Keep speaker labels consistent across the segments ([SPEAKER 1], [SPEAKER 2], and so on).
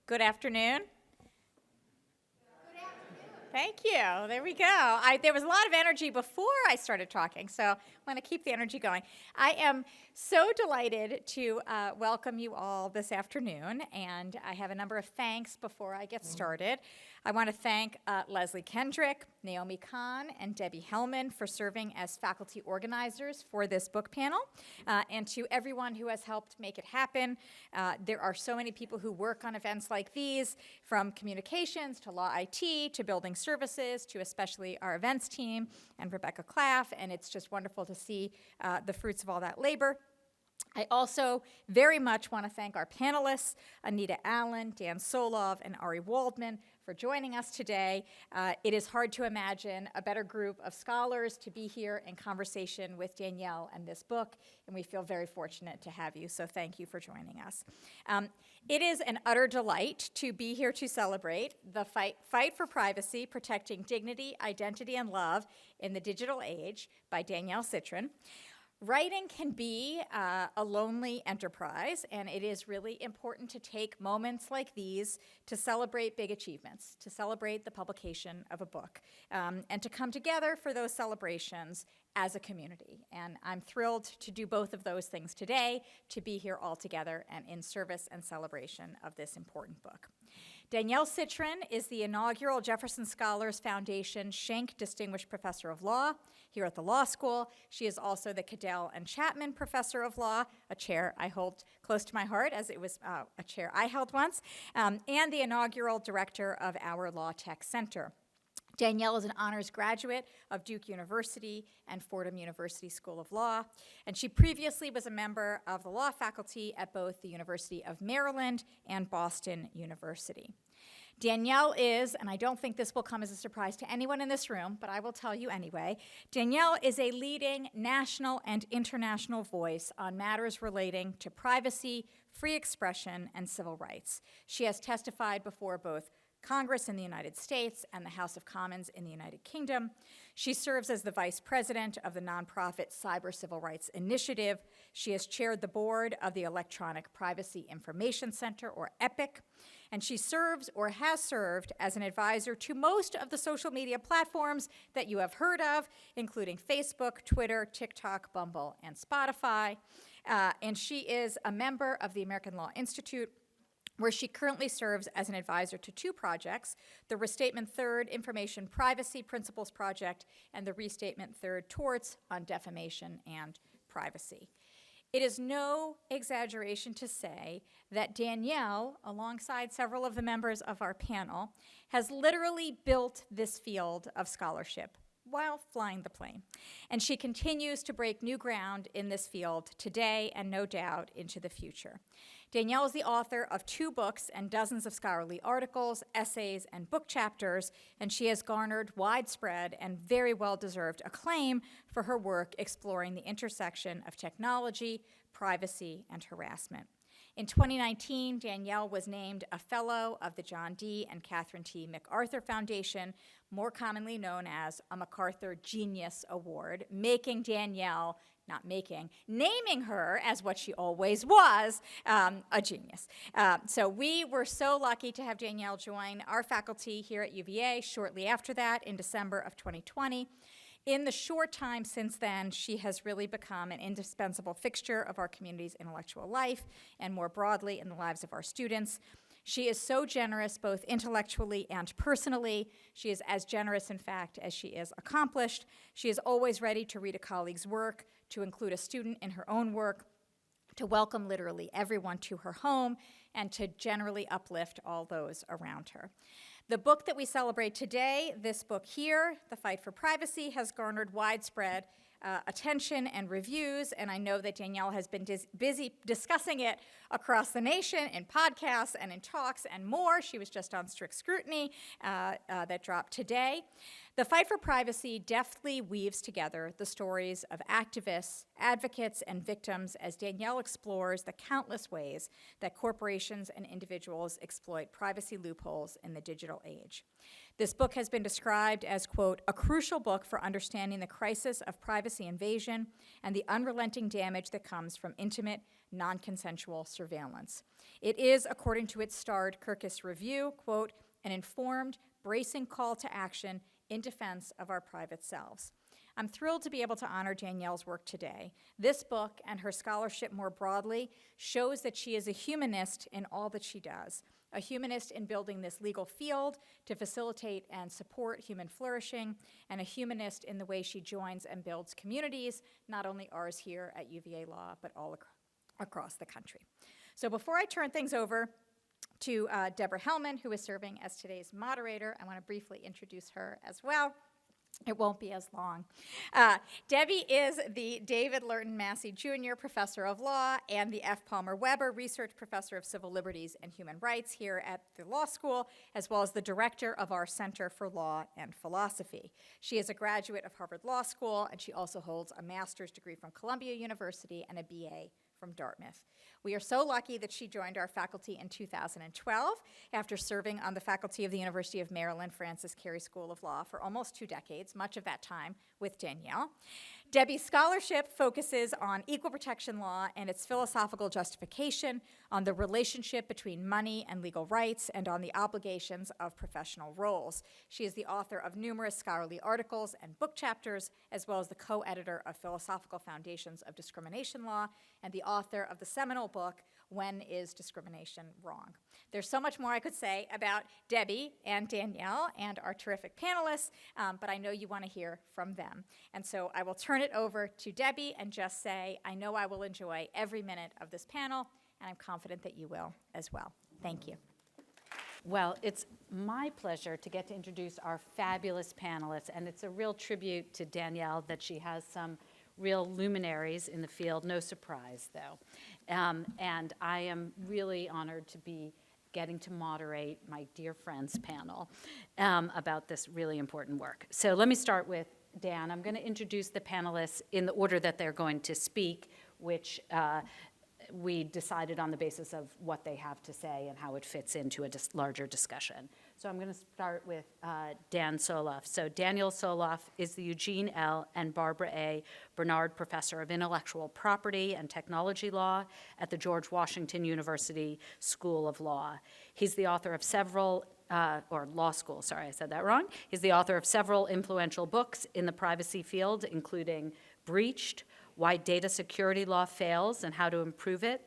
[SPEAKER 1] Good afternoon. Thank you. There we go. There was a lot of energy before I started talking, so I'm going to keep the energy going. I am so delighted to welcome you all this afternoon, and I have a number of thanks before I get started. I want to thank Leslie Kendrick, Naomi Kahn, and Debbie Hellman for serving as faculty organizers for this book panel, and to everyone who has helped make it happen. There are so many people who work on events like these, from communications to law IT to building services to especially our events team and Rebecca Claff, and it's just wonderful to see the fruits of all that labor. I also very much want to thank our panelists, Anita L, Dan Solove, and Ari Waldman, for joining us today. It is hard to imagine a better group of scholars to be here in conversation with Danielle and this book, and we feel very fortunate to have you, so thank you for joining us. It is an utter delight to be here to celebrate the fight for privacy, protecting dignity, identity, and love in the digital age by Danielle Citron. Writing can be a lonely enterprise, and it is really important to take moments like these to celebrate big achievements, to celebrate the publication of a book, and to come together for those celebrations as a community. And I'm thrilled to do both of those things today, to be here all together and in service and celebration of this important book. Danielle Citron is the inaugural Jefferson Scholars Foundation Schenck Distinguished Professor of Law here at the law school. She is also the Cadell and Chapman Professor of Law, a chair I hold close to my heart as it was a chair I held once, and the inaugural director of our Law Tech Center. Danielle is an honors graduate of Duke University and Fordham University School of Law, and she previously was a member of the law faculty at both the University of Maryland and Boston University. Danielle is, and I don't think this will come as a surprise to anyone in this room, but I will tell you anyway, Danielle is a leading national and international voice on matters relating to privacy, free expression, and civil rights. She has testified before both Congress in the United States and the House of Commons in the United Kingdom. She serves as the vice president of the nonprofit Cyber Civil Rights Initiative. She has chaired the board of the Electronic Privacy Information Center, or EPIC, and she serves or has served as an advisor to most of the social media platforms that you have heard of, including Facebook, Twitter, TikTok, Bumble, and Spotify. And she is a member of the American Law Institute, where she currently serves as an advisor to two projects, the Restatement Third Information Privacy Principles Project and the Restatement Third Torts on Defamation and Privacy. It is no exaggeration to say that Danielle, alongside several of the members of our panel, has literally built this field of scholarship while flying the plane. And she continues to break new ground in this field today and no doubt into the future. Danielle is the author of 2 books and dozens of scholarly articles, essays, and book chapters, and she has garnered widespread and very well-deserved acclaim for her work exploring the intersection of technology, privacy, and harassment. In 2019, Danielle was named a Fellow of the John D. and Catherine T. MacArthur Foundation, more commonly known as a MacArthur Genius Award, naming her as what she always was, a genius. So we were so lucky to have Danielle join our faculty here at UVA shortly after that in December of 2020. In the short time since then, she has really become an indispensable fixture of our community's intellectual life and more broadly in the lives of our students. She is so generous both intellectually and personally. She is as generous, in fact, as she is accomplished. She is always ready to read a colleague's work, to include a student in her own work, to welcome literally everyone to her home, and to generally uplift all those around her. The book that we celebrate today, this book here, The Fight for Privacy, has garnered widespread attention and reviews, and I know that Danielle has been busy discussing it across the nation in podcasts and in talks and more. She was just on Strict Scrutiny that dropped today. The fight for privacy deftly weaves together the stories of activists, advocates, and victims as Danielle explores the countless ways that corporations and individuals exploit privacy loopholes in the digital age. This book has been described as, quote, a crucial book for understanding the crisis of privacy invasion and the unrelenting damage that comes from intimate, non-consensual surveillance. It is, according to its starred Kirkus review, quote, an informed, bracing call to action in defense of our private selves. I'm thrilled to be able to honor Danielle's work today. This book and her scholarship more broadly shows that she is a humanist in all that she does, a humanist in building this legal field to facilitate and support human flourishing, and a humanist in the way she joins and builds communities, not only ours here at UVA Law, but all across the country. So before I turn things over to Deborah Hellman, who is serving as today's moderator, I want to briefly introduce her as well. It won't be as long. Debbie is the David Lurton Massey Jr. Professor of Law and the F. Palmer Weber Research Professor of Civil Liberties and Human Rights here at the law school, as well as the director of our Center for Law and Philosophy. She is a graduate of Harvard Law School, and she also holds a master's degree from Columbia University and a BA from Dartmouth. We are so lucky that she joined our faculty in 2012 after serving on the faculty of the University of Maryland Francis Carey School of Law for almost 2 decades, much of that time with Danielle. Debbie's scholarship focuses on equal protection law and its philosophical justification, on the relationship between money and legal rights, and on the obligations of professional roles. She is the author of numerous scholarly articles and book chapters, as well as the co-editor of Philosophical Foundations of Discrimination Law, and the author of the seminal book, When is Discrimination Wrong? There's so much more I could say about Debbie and Danielle and our terrific panelists, but I know you want to hear from them. And so I will turn it over to Debbie and just say, I know I will enjoy every minute of this panel, and I'm confident that you will as well. Thank you.
[SPEAKER 2] Well, it's my pleasure to get to introduce our fabulous panelists, and it's a real tribute to Danielle that she has some real luminaries in the field. No surprise, though. And I am really honored to be getting to moderate my dear friends panel about this really important work. So let me start with Dan. I'm going to introduce the panelists in the order that they're going to speak, which we decided on the basis of what they have to say and how it fits into a larger discussion. So I'm going to start with Dan Solove. So Danielle Solove is the Eugene L. and Barbara A. Bernard Professor of Intellectual Property and Technology Law at the George Washington University School of Law. He's the author of several law school, sorry, I said that wrong. He's the author of several influential books in the privacy field, including Breached, Why Data Security Law Fails and How to Improve It,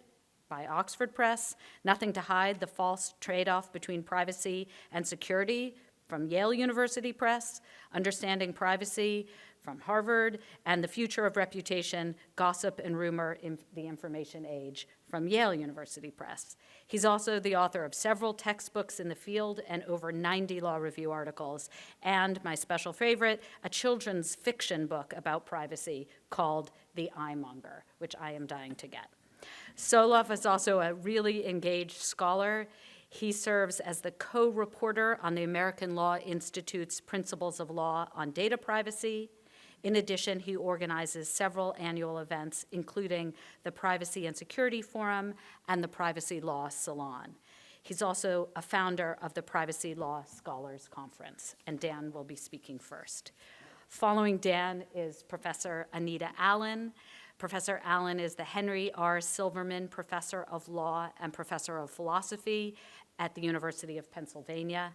[SPEAKER 2] by Oxford Press, Nothing to Hide, The False Trade-Off Between Privacy and Security, from Yale University Press, Understanding Privacy, from Harvard, and The Future of Reputation, Gossip and Rumor in the Information Age, from Yale University Press. He's also the author of several textbooks in the field and over 90 law review articles, and my special favorite, a children's fiction book about privacy called The Eyemonger, which I am dying to get. Solove is also a really engaged scholar. He serves as the co-reporter on the American Law Institute's Principles of Law on Data Privacy. In addition, he organizes several annual events, including the Privacy and Security Forum and the Privacy Law Salon. He's also a founder of the Privacy Law Scholars Conference, and Dan will be speaking first. Following Dan is Professor Anita Allen. Professor Allen is the Henry R. Silverman Professor of Law and Professor of Philosophy at the University of Pennsylvania.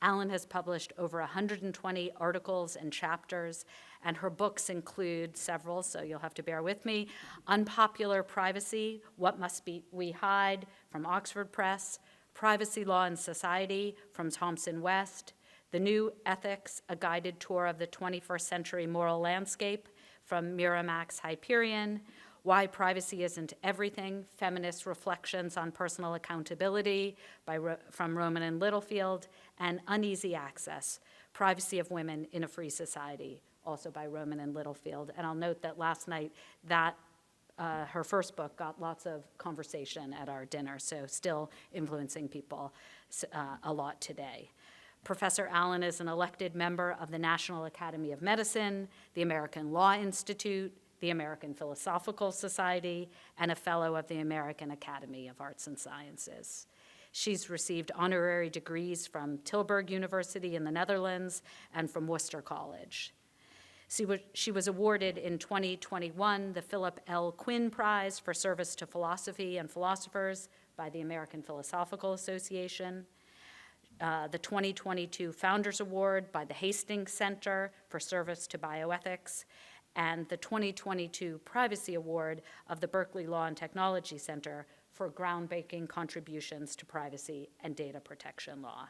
[SPEAKER 2] Allen has published over 120 articles and chapters, and her books include several, so you'll have to bear with me: Unpopular Privacy, What Must We Hide, from Oxford Press; Privacy Law and Society, from Thomson West; The New Ethics, A Guided Tour of the 21st Century Moral Landscape, from Miramax Hyperion; Why Privacy Isn't Everything, Feminist Reflections on Personal Accountability, from Rowman and Littlefield; and Uneasy Access, Privacy of Women in a Free Society, also by Rowman and Littlefield. And I'll note that last night that her first book got lots of conversation at our dinner, so still influencing people a lot today. Professor Allen is an elected member of the National Academy of Medicine, the American Law Institute, the American Philosophical Society, and a fellow of the American Academy of Arts and Sciences. She's received honorary degrees from Tilburg University in the Netherlands and from Worcester College. She was awarded in 2021 the Philip L. Quinn Prize for Service to Philosophy and Philosophers by the American Philosophical Association, the 2022 Founders Award by the Hastings Center for Service to Bioethics, and the 2022 Privacy Award of the Berkeley Law and Technology Center for groundbreaking contributions to privacy and data protection law.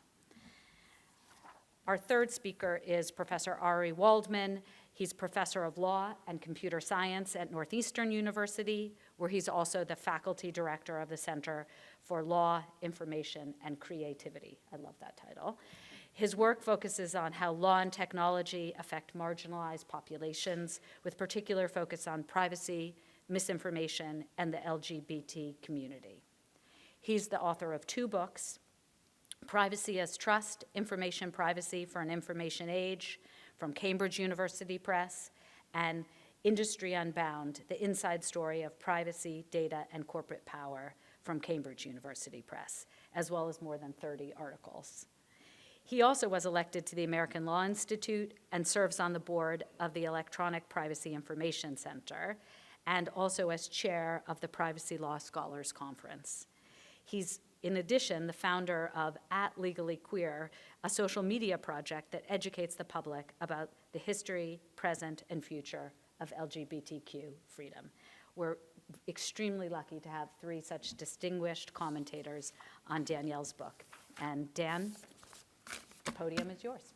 [SPEAKER 2] Our third speaker is Professor Ari Waldman. He's professor of law and computer science at Northeastern University, where he's also the faculty director of the Center for Law, Information, and Creativity. I love that title. His work focuses on how law and technology affect marginalized populations, with particular focus on privacy, misinformation, and the LGBT community. He's the author of 2 books, Privacy as Trust, Information Privacy for an Information Age, from Cambridge University Press, and Industry Unbound, the inside story of privacy, data, and corporate power, from Cambridge University Press, as well as more than 30 articles. He also was elected to the American Law Institute and serves on the board of the Electronic Privacy Information Center, and also as chair of the Privacy Law Scholars Conference. He's, in addition, the founder of @LegallyQueer, a social media project that educates the public about the history, present, and future of LGBTQ freedom. We're extremely lucky to have 3 such distinguished commentators on Danielle's book. And Dan, the podium is yours.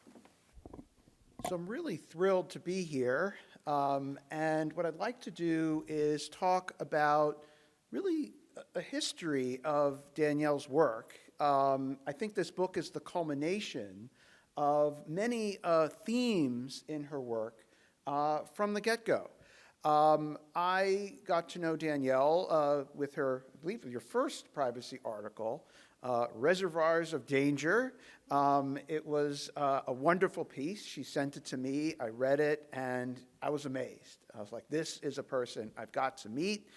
[SPEAKER 3] So I'm really thrilled to be here. And what I'd like to do is talk about really a history of Danielle's work. I think this book is the culmination of many themes in her work from the get-go. I got to know Danielle with her, I believe, your first privacy article, Reservoirs of Danger. It was a wonderful piece. She sent it to me. I read it, and I was amazed. I was like, this is a person I've got to meet.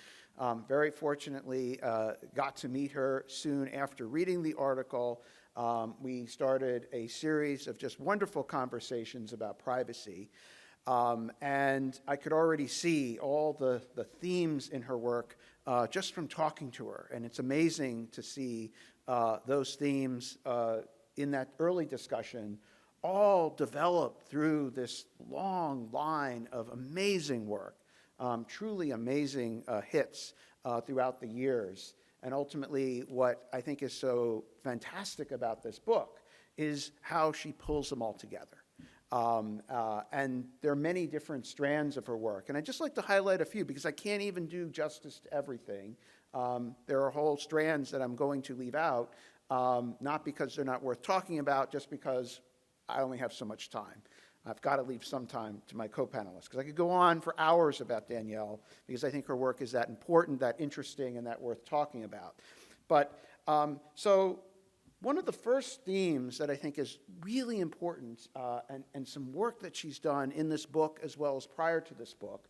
[SPEAKER 3] Very fortunately, got to meet her soon after reading the article. We started a series of just wonderful conversations about privacy. And I could already see all the themes in her work just from talking to her. And it's amazing to see those themes in that early discussion all develop through this long line of amazing work. Truly amazing hits throughout the years. And ultimately, what I think is so fantastic about this book is how she pulls them all together. And there are many different strands of her work. And I'd just like to highlight a few, because I can't even do justice to everything. There are whole strands that I'm going to leave out, not because they're not worth talking about, just because I only have so much time. I've got to leave some time to my co-panelists, because I could go on for hours about Danielle, because I think her work is that important, that interesting, and that worth talking about. But so one of the first themes that I think is really important, and some work that she's done in this book as well as prior to this book,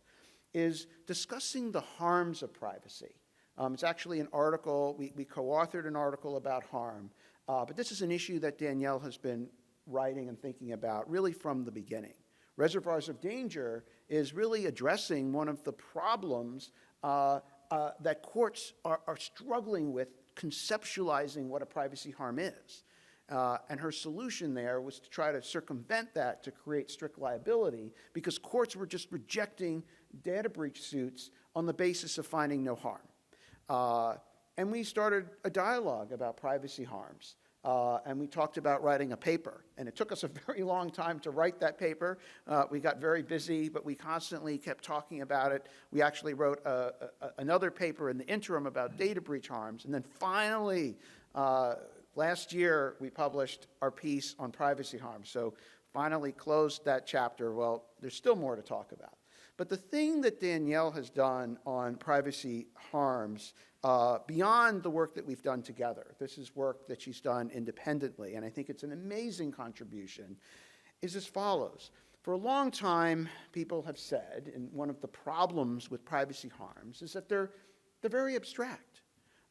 [SPEAKER 3] is discussing the harms of privacy. It's actually an article, we co-authored an article about harm, but this is an issue that Danielle has been writing and thinking about really from the beginning. Reservoirs of Danger is really addressing one of the problems that courts are struggling with, conceptualizing what a privacy harm is. And her solution there was to try to circumvent that to create strict liability, because courts were just rejecting data breach suits on the basis of finding no harm. And we started a dialogue about privacy harms. And we talked about writing a paper. And it took us a very long time to write that paper. We got very busy, but we constantly kept talking about it. We actually wrote another paper in the interim about data breach harms. And then finally, last year, we published our piece on privacy harms. So finally closed that chapter. Well, there's still more to talk about. But the thing that Danielle has done on privacy harms, beyond the work that we've done together, this is work that she's done independently, and I think it's an amazing contribution, is as follows. For a long time, people have said, and one of the problems with privacy harms is that they're very abstract,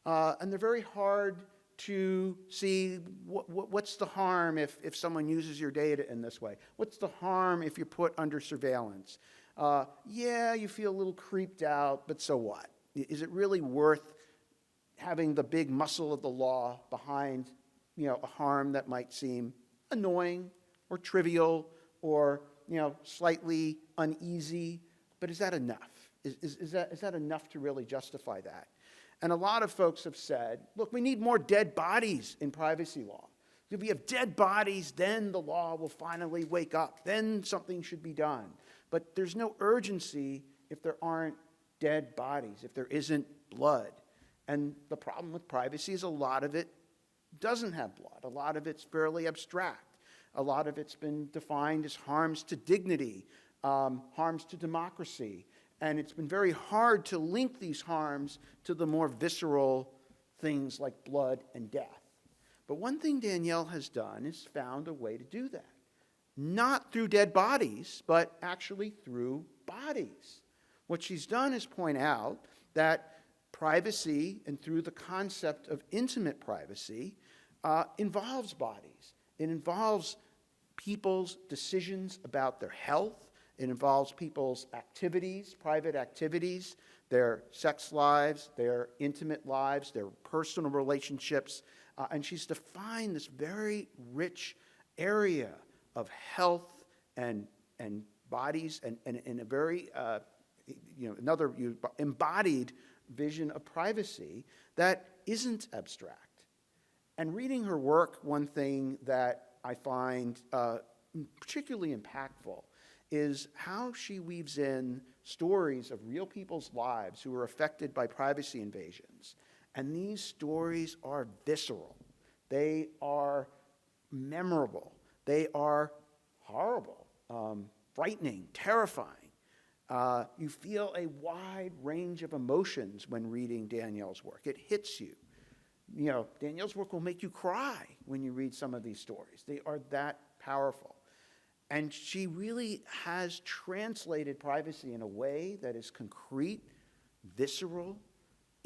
[SPEAKER 3] and they're very hard to see what's the harm if someone uses your data in this way. What's the harm if you're put under surveillance? Yeah, you feel a little creeped out, but so what? Is it really worth having the big muscle of the law behind, a harm that might seem annoying or trivial or, slightly uneasy? But is that enough? Is that enough to really justify that? And a lot of folks have said, look, we need more dead bodies in privacy law. If we have dead bodies, then the law will finally wake up. Then something should be done. But there's no urgency if there aren't dead bodies, if there isn't blood. And the problem with privacy is a lot of it doesn't have blood. A lot of it's fairly abstract. A lot of it's been defined as harms to dignity, harms to democracy. And it's been very hard to link these harms to the more visceral things like blood and death. But one thing Danielle has done is found a way to do that. Not through dead bodies, but actually through bodies. What she's done is point out that privacy, and through the concept of intimate privacy, involves bodies. It involves people's decisions about their health. It involves people's activities, private activities, their sex lives, their intimate lives, their personal relationships. And she's defined this very rich area of health and bodies and in a very, another embodied vision of privacy that isn't abstract. And reading her work, one thing that I find particularly impactful is how she weaves in stories of real people's lives who were affected by privacy invasions. And these stories are visceral. They are memorable. They are horrible, frightening, terrifying. You feel a wide range of emotions when reading Danielle's work. It hits you. Danielle's work will make you cry when you read some of these stories. They are that powerful. And she really has translated privacy in a way that is concrete, visceral,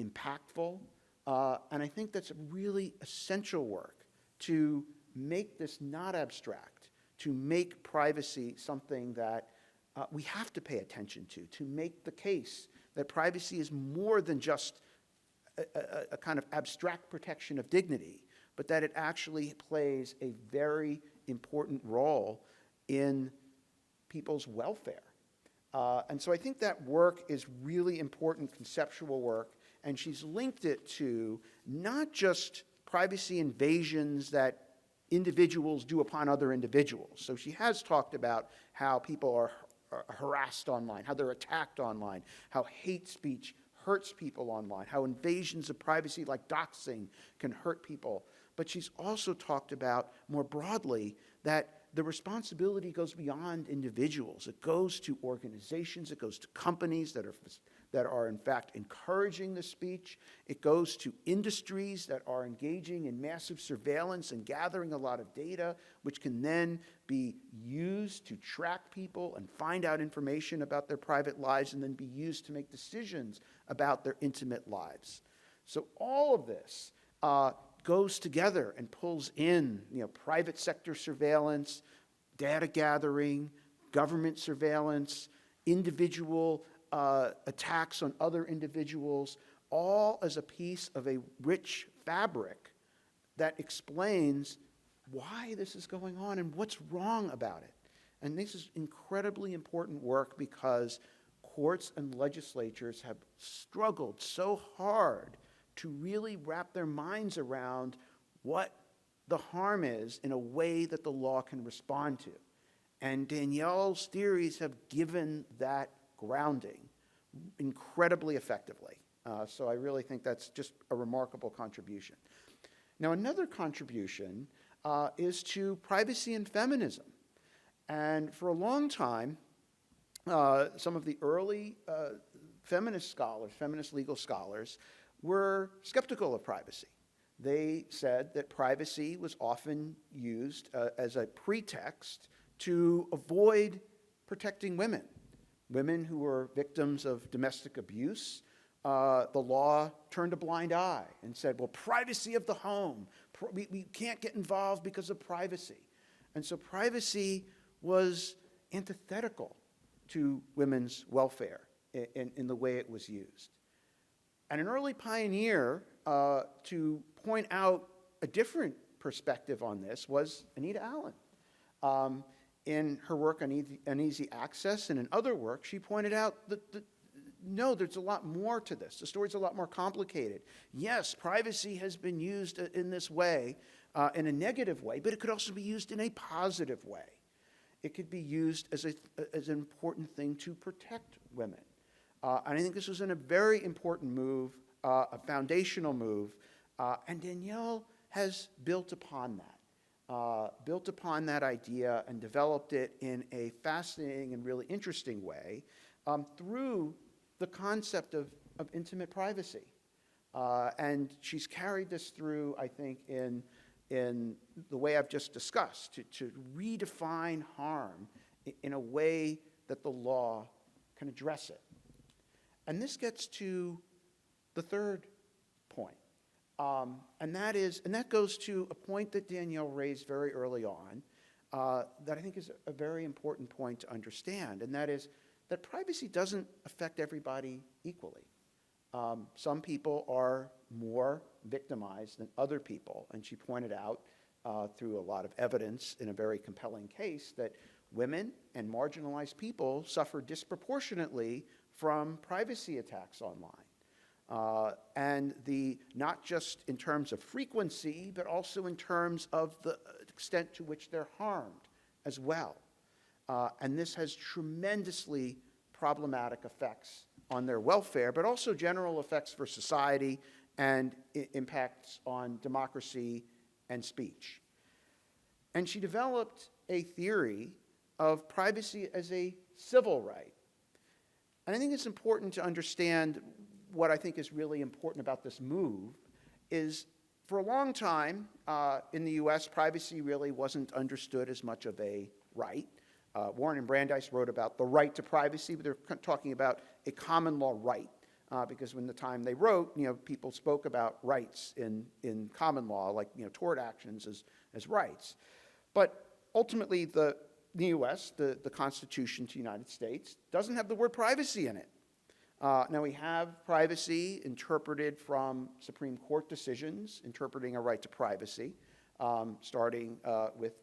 [SPEAKER 3] impactful. And I think that's really essential work to make this not abstract, to make privacy something that we have to pay attention to make the case that privacy is more than just a kind of abstract protection of dignity, but that it actually plays a very important role in people's welfare. And so I think that work is really important conceptual work, and she's linked it to not just privacy invasions that individuals do upon other individuals. So she has talked about how people are harassed online, how they're attacked online, how hate speech hurts people online, how invasions of privacy like doxing can hurt people. But she's also talked about more broadly that the responsibility goes beyond individuals. It goes to organizations, it goes to companies that are in fact encouraging the speech. It goes to industries that are engaging in massive surveillance and gathering a lot of data, which can then be used to track people and find out information about their private lives and then be used to make decisions about their intimate lives. So all of this goes together and pulls in, private sector surveillance, data gathering, government surveillance, individual attacks on other individuals, all as a piece of a rich fabric that explains why this is going on and what's wrong about it. And this is incredibly important work because courts and legislatures have struggled so hard to really wrap their minds around what the harm is in a way that the law can respond to. And Danielle's theories have given that grounding incredibly effectively. So I really think that's just a remarkable contribution. Now, another contribution is to privacy and feminism. And for a long time, some of the early feminist scholars, feminist legal scholars, were skeptical of privacy. They said that privacy was often used as a pretext to avoid protecting women. Women who were victims of domestic abuse, the law turned a blind eye and said, well, privacy of the home. We can't get involved because of privacy. And so privacy was antithetical to women's welfare in the way it was used. And an early pioneer to point out a different perspective on this was Anita Allen. In her work on easy access and in other work, she pointed out that no, there's a lot more to this. The story's a lot more complicated. Yes, privacy has been used in this way, in a negative way, but it could also be used in a positive way. It could be used as an important thing to protect women. And I think this was a very important move, a foundational move, and Danielle has built upon that idea and developed it in a fascinating and really interesting way through the concept of intimate privacy. And she's carried this through, I think, in the way I've just discussed, to redefine harm in a way that the law can address it. And this gets to the third point. And that goes to a point that Danielle raised very early on that I think is a very important point to understand, and that is that privacy doesn't affect everybody equally. Some people are more victimized than other people, and she pointed out through a lot of evidence in a very compelling case that women and marginalized people suffer disproportionately from privacy attacks online. And not just in terms of frequency, but also in terms of the extent to which they're harmed as well. And this has tremendously problematic effects on their welfare, but also general effects for society and impacts on democracy and speech. And she developed a theory of privacy as a civil right. And I think it's important to understand what I think is really important about this move is for a long time in the US, privacy really wasn't understood as much of a right. Warren and Brandeis wrote about the right to privacy, but they're talking about a common law right, because when the time they wrote, people spoke about rights in common law, like tort actions as rights. But ultimately, the US, the Constitution to the United States, doesn't have the word privacy in it. Now we have privacy interpreted from Supreme Court decisions interpreting a right to privacy, starting with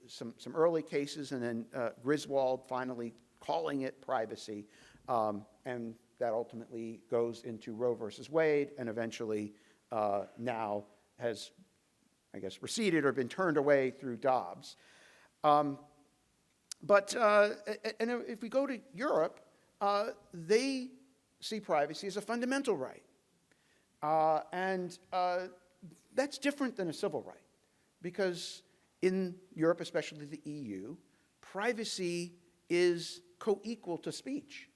[SPEAKER 3] some early cases and then Griswold finally calling it privacy, and that ultimately goes into Roe versus Wade and eventually now has, I guess, receded or been turned away through Dobbs. But if we go to Europe, they see privacy as a fundamental right. And that's different than a civil right, because in Europe, especially the EU, privacy is co-equal to speech.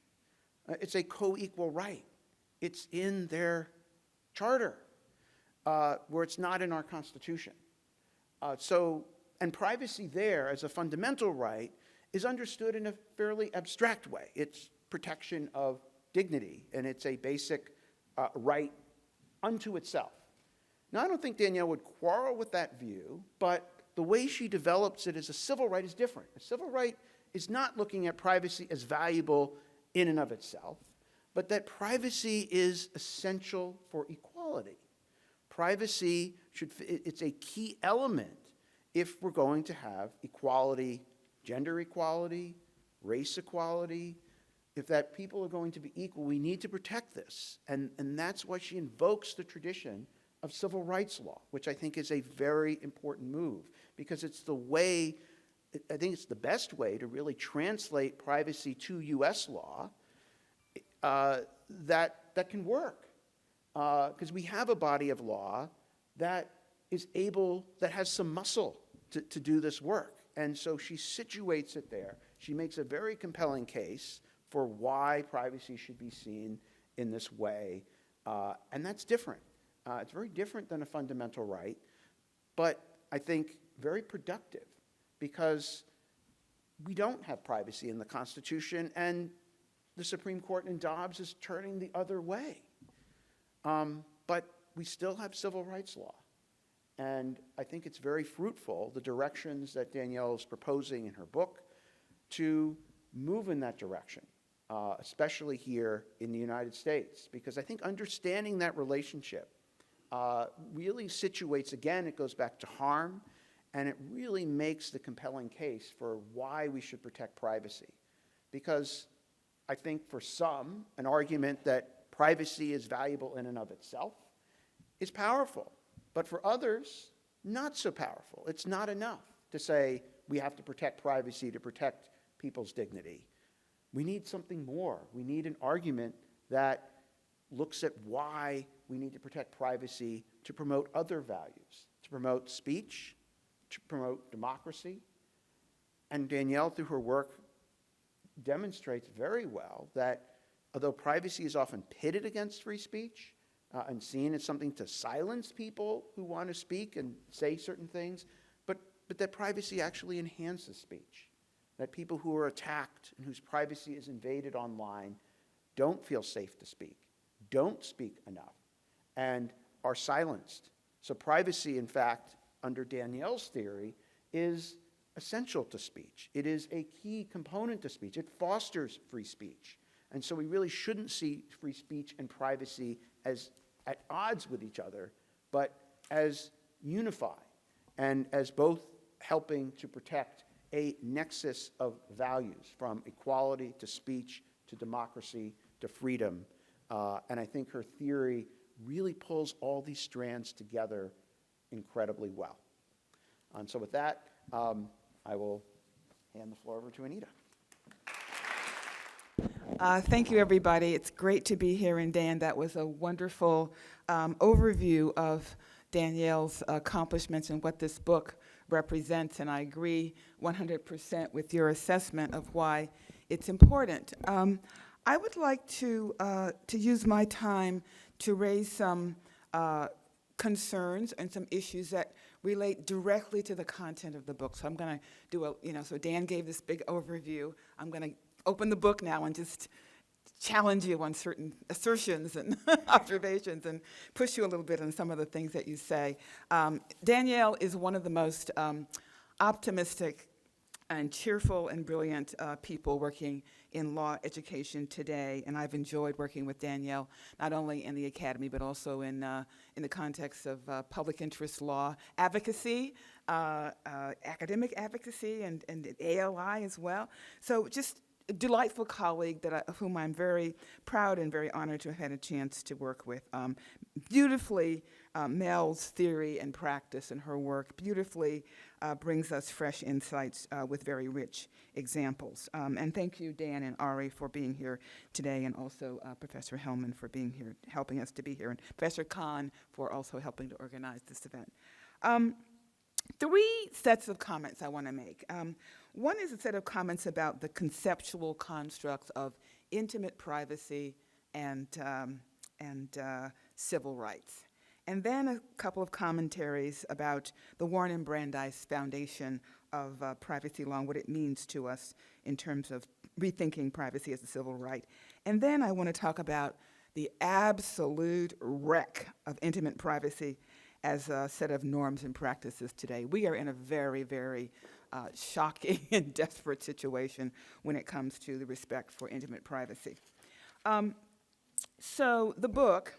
[SPEAKER 3] It's a co-equal right. It's in their charter, where it's not in our Constitution. And privacy there as a fundamental right is understood in a fairly abstract way. It's protection of dignity, and it's a basic right unto itself. Now, I don't think Danielle would quarrel with that view, but the way she develops it as a civil right is different. A civil right is not looking at privacy as valuable in and of itself, but that privacy is essential for equality. Privacy it's a key element if we're going to have equality, gender equality, race equality. If that people are going to be equal, we need to protect this. And that's why she invokes the tradition of civil rights law, which I think is a very important move, because it's the way, I think it's the best way to really translate privacy to US law that can work. Because we have a body of law that has some muscle to do this work. And so she situates it there. She makes a very compelling case for why privacy should be seen in this way. And that's different. It's very different than a fundamental right, but I think very productive, because we don't have privacy in the Constitution, and the Supreme Court in Dobbs is turning the other way. But we still have civil rights law. And I think it's very fruitful, the directions that Danielle is proposing in her book, to move in that direction, especially here in the United States, because I think understanding that relationship really situates, again, it goes back to harm, and it really makes the compelling case for why we should protect privacy. Because I think for some, an argument that privacy is valuable in and of itself is powerful. But for others, not so powerful. It's not enough to say we have to protect privacy to protect people's dignity. We need something more. We need an argument that looks at why we need to protect privacy to promote other values, to promote speech, to promote democracy. And Danielle, through her work, demonstrates very well that although privacy is often pitted against free speech and seen as something to silence people who want to speak and say certain things, but that privacy actually enhances speech. That people who are attacked and whose privacy is invaded online don't feel safe to speak, don't speak enough, and are silenced. So privacy, in fact, under Danielle's theory, is essential to speech. It is a key component to speech. It fosters free speech. And so we really shouldn't see free speech and privacy as at odds with each other, but as unified and as both helping to protect a nexus of values, from equality to speech to democracy to freedom. And I think her theory really pulls all these strands together incredibly well. And so with that, I will hand the floor over to Anita.
[SPEAKER 4] Thank you, everybody. It's great to be here. And Dan, that was a wonderful overview of Danielle's accomplishments and what this book represents. And I agree 100% with your assessment of why it's important. I would like to use my time to raise some concerns and some issues that relate directly to the content of the book. So I'm going to do so Dan gave this big overview. I'm going to open the book now and just challenge you on certain assertions and observations and push you a little bit on some of the things that you say. Danielle is one of the most optimistic and cheerful and brilliant people working in law education today, and I've enjoyed working with Danielle not only in the academy but also in the context of public interest law advocacy, academic advocacy, and ALI as well. So just a delightful colleague of whom I'm very proud and very honored to have had a chance to work with. Beautifully melds theory and practice, and her work beautifully brings us fresh insights with very rich examples. And thank you, Dan and Ari, for being here today, and also Professor Hellman for being here, helping us to be here, and Professor Khan for also helping to organize this event. Three sets of comments I want to make. One is a set of comments about the conceptual constructs of intimate privacy and civil rights. And then a couple of commentaries about the Warren and Brandeis foundation of privacy law and what it means to us in terms of rethinking privacy as a civil right. And then I want to talk about the absolute wreck of intimate privacy as a set of norms and practices today. We are in a very, very shocking and desperate situation when it comes to the respect for intimate privacy. So the book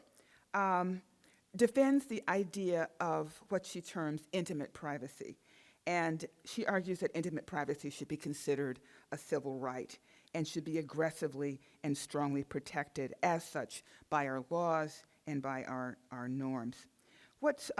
[SPEAKER 4] defends the idea of what she terms intimate privacy. And she argues that intimate privacy should be considered a civil right and should be aggressively and strongly protected as such by our laws and by our norms. What's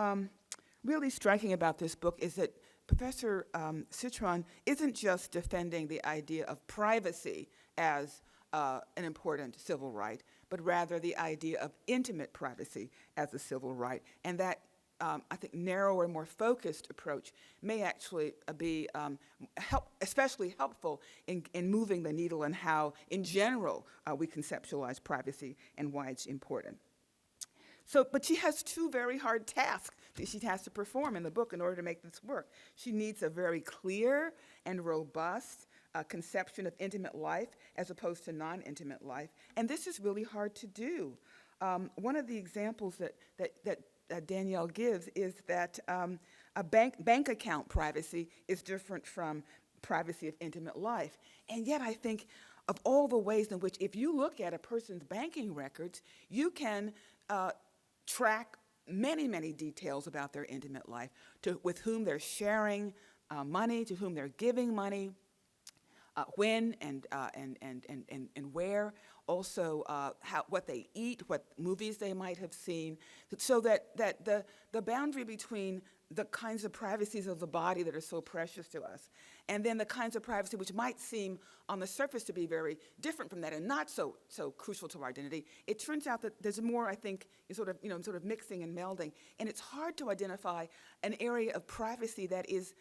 [SPEAKER 4] really striking about this book is that Professor Citron isn't just defending the idea of privacy as an important civil right, but rather the idea of intimate privacy as a civil right, and that I think, narrower, more focused approach may actually be especially helpful in moving the needle on how, in general, we conceptualize privacy and why it's important. So, but she has two very hard tasks that she has to perform in the book in order to make this work. She needs a very clear and robust conception of intimate life as opposed to non-intimate life, and this is really hard to do. One of the examples that Danielle gives is that a bank account privacy is different from privacy of intimate life. And yet I think of all the ways in which, if you look at a person's banking records, you can track many, many details about their intimate life, with whom they're sharing money, to whom they're giving money, when and where, also what they eat, what movies they might have seen, so that the boundary between the kinds of privacies of the body that are so precious to us, and then the kinds of privacy which might seem on the surface to be very different from that and not so crucial to our identity, it turns out that there's more, I think, sort of mixing and melding, and it's hard to identify an area of privacy that is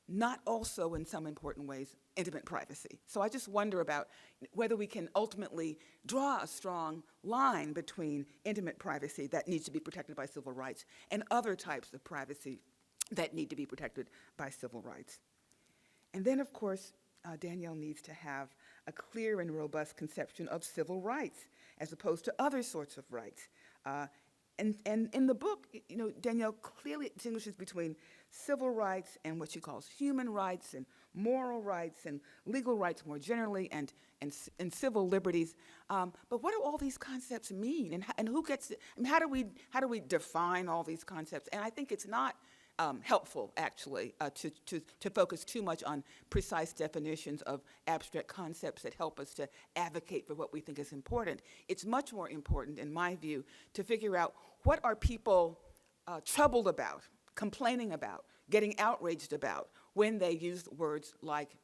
[SPEAKER 4] not also, in some important ways, intimate privacy. So I just wonder about whether we can ultimately draw a strong line between intimate privacy that needs to be protected by civil rights and other types of privacy that need to be protected by civil rights. And then, of course, Danielle needs to have a clear and robust conception of civil rights as opposed to other sorts of rights. And in the book, Danielle clearly distinguishes between civil rights and what she calls human rights and moral rights and legal rights more generally and civil liberties. But what do all these concepts mean? And who gets it? I mean, how do we define all these concepts? And I think it's not helpful, actually, to focus too much on precise definitions of abstract concepts that help us to advocate for what we think is important. It's much more important, in my view, to figure out what are people troubled about, complaining about, getting outraged about when they use words like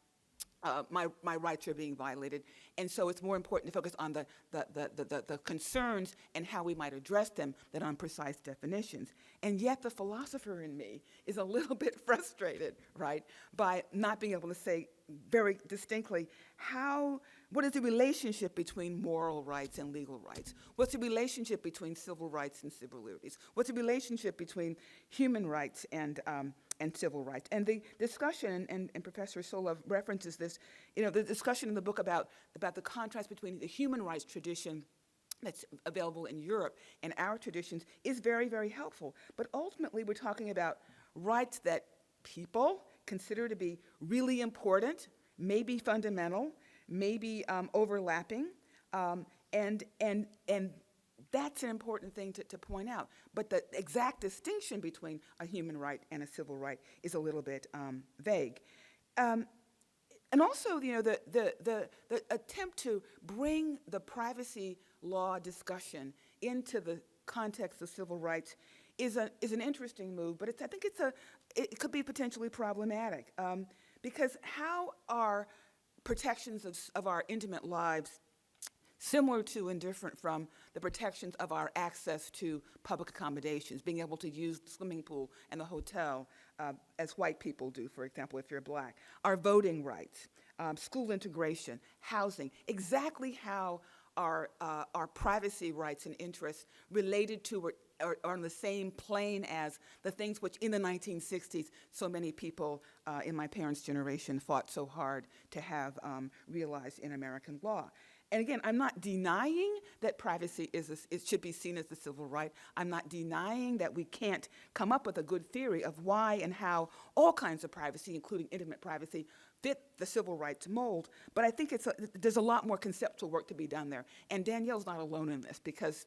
[SPEAKER 4] my rights are being violated. And so it's more important to focus on the concerns and how we might address them than on precise definitions. And yet the philosopher in me is a little bit frustrated, right, by not being able to say very distinctly what is the relationship between moral rights and legal rights? What's the relationship between civil rights and civil liberties? What's the relationship between human rights and civil rights? And the discussion, and Professor Solove references this, the discussion in the book about the contrast between the human rights tradition that's available in Europe and our traditions is very, very helpful. But ultimately, we're talking about rights that people consider to be really important, maybe fundamental, maybe overlapping, and that's an important thing to point out. But the exact distinction between a human right and a civil right is a little bit vague. And also, the attempt to bring the privacy law discussion into the context of civil rights is an interesting move, but I think it could be potentially problematic because how are protections of our intimate lives similar to and different from the protections of our access to public accommodations, being able to use the swimming pool and the hotel as white people do, for example, if you're black, our voting rights, school integration, housing, exactly how our privacy rights and interests related to or on the same plane as the things which in the 1960s so many people in my parents' generation fought so hard to have realized in American law. And again, I'm not denying that privacy it should be seen as a civil right. I'm not denying that we can't come up with a good theory of why and how all kinds of privacy, including intimate privacy, fit the civil rights mold. But I think there's a lot more conceptual work to be done there. And Danielle's not alone in this because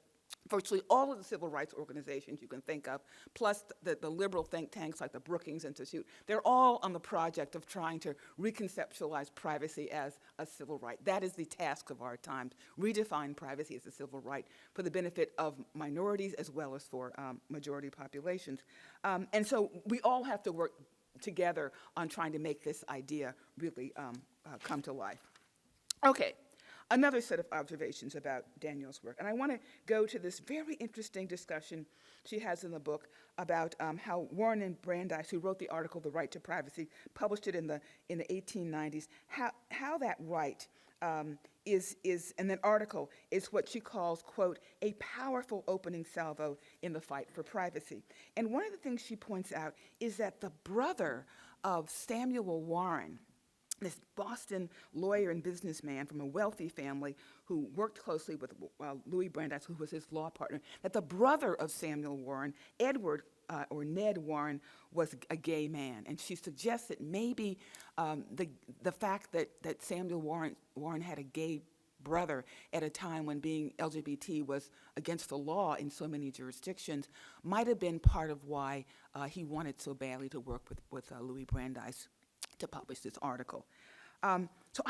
[SPEAKER 4] virtually all of the civil rights organizations you can think of, plus the liberal think tanks like the Brookings Institute, they're all on the project of trying to reconceptualize privacy as a civil right. That is the task of our times, redefine privacy as a civil right for the benefit of minorities as well as for majority populations. And so we all have to work together on trying to make this idea really come to life. Okay. another set of observations about Danielle's work. And I want to go to this very interesting discussion she has in the book about how Warren and Brandeis, who wrote the article "The Right to Privacy," published it in the 1890s, how that right and that article is what she calls, quote, a powerful opening salvo in the fight for privacy. And one of the things she points out is that the brother of Samuel Warren, this Boston lawyer and businessman from a wealthy family who worked closely with Louis Brandeis, who was his law partner, that the brother of Samuel Warren, Edward or Ned Warren, was a gay man. And she suggests that maybe the fact that Samuel Warren had a gay brother at a time when being LGBT was against the law in so many jurisdictions might have been part of why he wanted so badly to work with Louis Brandeis to publish this article. So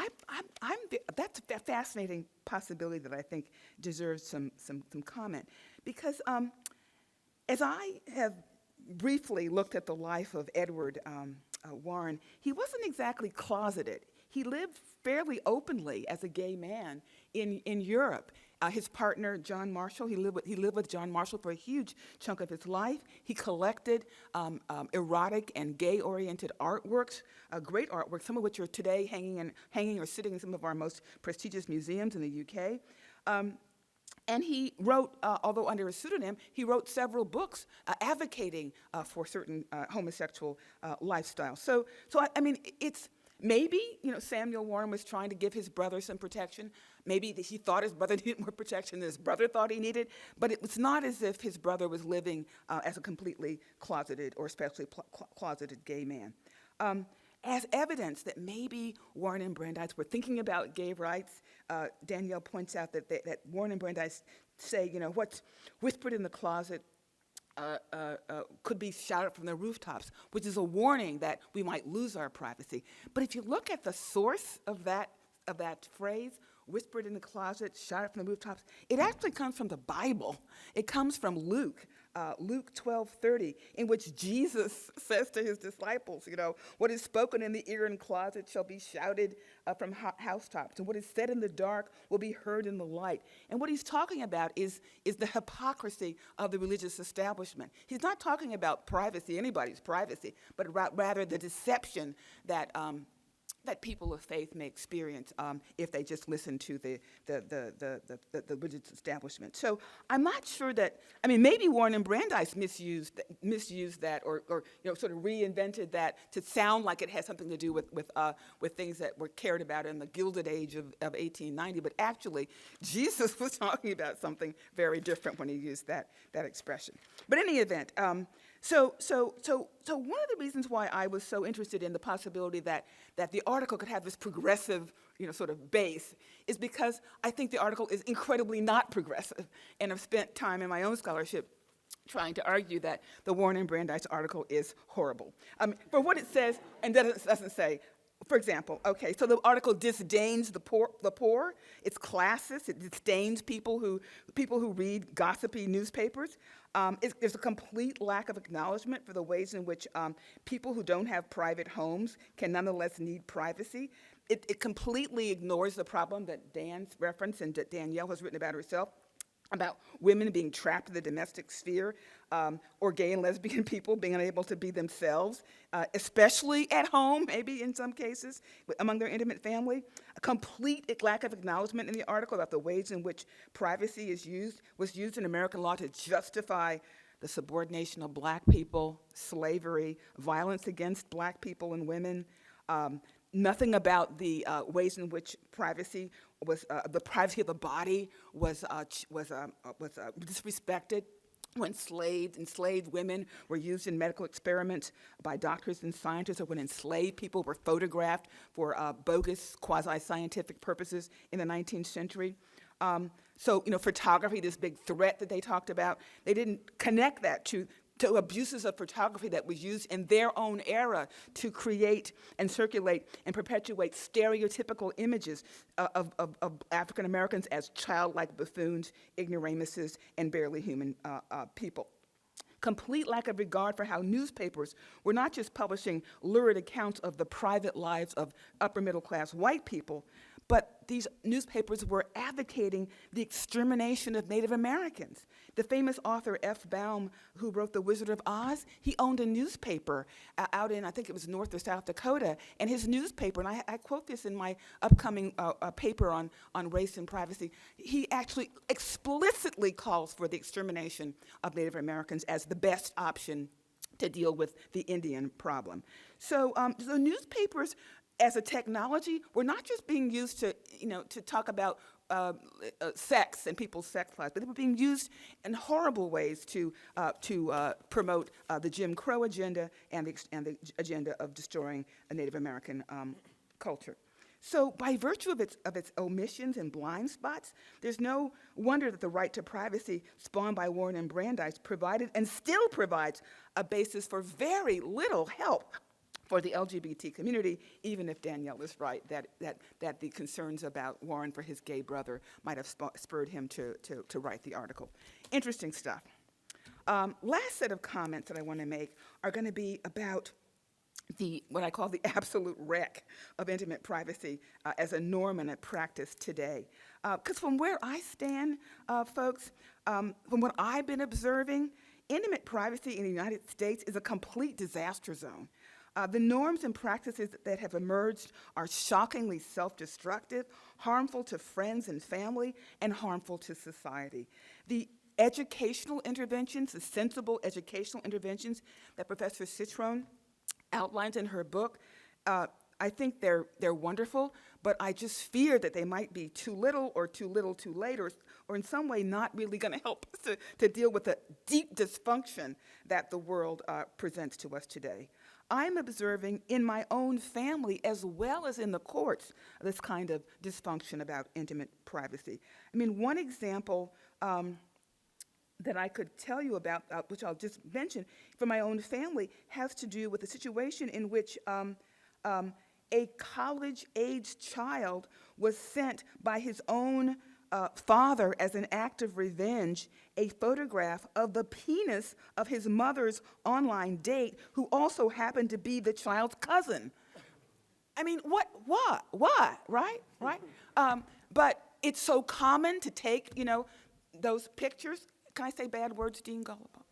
[SPEAKER 4] that's a fascinating possibility that I think deserves some comment, because as I have briefly looked at the life of Edward Warren, he wasn't exactly closeted. He lived fairly openly as a gay man in Europe. His partner, John Marshall, he lived with John Marshall for a huge chunk of his life. He collected erotic and gay-oriented artworks, great artworks, some of which are today hanging or sitting in some of our most prestigious museums in the UK. And he wrote, although under a pseudonym, he wrote several books advocating for certain homosexual lifestyles. So I mean, it's maybe, Samuel Warren was trying to give his brother some protection. Maybe he thought his brother needed more protection than his brother thought he needed. But it was not as if his brother was living as a completely closeted or especially closeted gay man. As evidence that maybe Warren and Brandeis were thinking about gay rights, Danielle points out that Warren and Brandeis say, what's whispered in the closet could be shouted from the rooftops, which is a warning that we might lose our privacy. But if you look at the source of that phrase, whispered in the closet, shouted from the rooftops, it actually comes from the Bible. It comes from Luke 12:30, in which Jesus says to his disciples, what is spoken in the ear and closet shall be shouted from housetops, and what is said in the dark will be heard in the light. And what he's talking about is the hypocrisy of the religious establishment. He's not talking about privacy, anybody's privacy, but rather the deception that people of faith may experience if they just listen to the religious establishment. So I'm not sure that, maybe Warren and Brandeis misused that or sort of reinvented that to sound like it has something to do with things that were cared about in the Gilded Age of 1890, but actually Jesus was talking about something very different when he used that expression. But in any event, So one of the reasons why I was so interested in the possibility that the article could have this progressive, sort of base is because I think the article is incredibly not progressive, and I've spent time in my own scholarship trying to argue that the Warren and Brandeis article is horrible. For what it says and doesn't say. For example, so the article disdains the poor. It's classist. It disdains people who read gossipy newspapers. There's a complete lack of acknowledgement for the ways in which people who don't have private homes can nonetheless need privacy. It completely ignores the problem that Dan's referenced and that Danielle has written about herself, about women being trapped in the domestic sphere, or gay and lesbian people being unable to be themselves, especially at home, maybe in some cases, among their intimate family. A complete lack of acknowledgement in the article about the ways in which privacy was used in American law to justify the subordination of black people, slavery, violence against black people and women. Nothing about the ways in which privacy was, the privacy of the body was disrespected when enslaved women were used in medical experiments by doctors and scientists, or when enslaved people were photographed for bogus quasi-scientific purposes in the 19th century. Photography, this big threat that they talked about, they didn't connect that to abuses of photography that was used in their own era to create and circulate and perpetuate stereotypical images of African Americans as childlike buffoons, ignoramuses, and barely human people. Complete lack of regard for how newspapers were not just publishing lurid accounts of the private lives of upper middle class white people, but these newspapers were advocating the extermination of Native Americans. The famous author F. Baum, who wrote The Wizard of Oz, he owned a newspaper out in, I think it was North or South Dakota, and his newspaper, and I quote this in my upcoming paper on race and privacy, he actually explicitly calls for the extermination of Native Americans as the best option to deal with the Indian problem. So the newspapers as a technology were not just being used to, to talk about sex and people's sex lives, but they were being used in horrible ways to promote the Jim Crow agenda and the agenda of destroying a Native American culture. So by virtue of its omissions and blind spots, there's no wonder that the right to privacy spawned by Warren and Brandeis provided and still provides a basis for very little help for the LGBT community, even if Danielle is right that the concerns about Warren for his gay brother might have spurred him to write the article. Interesting stuff. Last set of comments that I want to make are going to be about what I call the absolute wreck of intimate privacy as a norm and a practice today. Because from where I stand, folks, from what I've been observing, intimate privacy in the United States is a complete disaster zone. The norms and practices that have emerged are shockingly self-destructive, harmful to friends and family, and harmful to society. The educational interventions, the sensible educational interventions that Professor Citron outlines in her book, I think they're wonderful, but I just fear that they might be too little too late, or in some way not really going to help us to deal with the deep dysfunction that the world presents to us today. I'm observing in my own family as well as in the courts this kind of dysfunction about intimate privacy. I mean, one example that I could tell you about, which I'll just mention from my own family, has to do with a situation in which a college-aged child was sent by his own father as an act of revenge a photograph of the penis of his mother's online date, who also happened to be the child's cousin. I mean, why, right? But it's so common to take, those pictures. Can I say bad words, Dean Goluboff?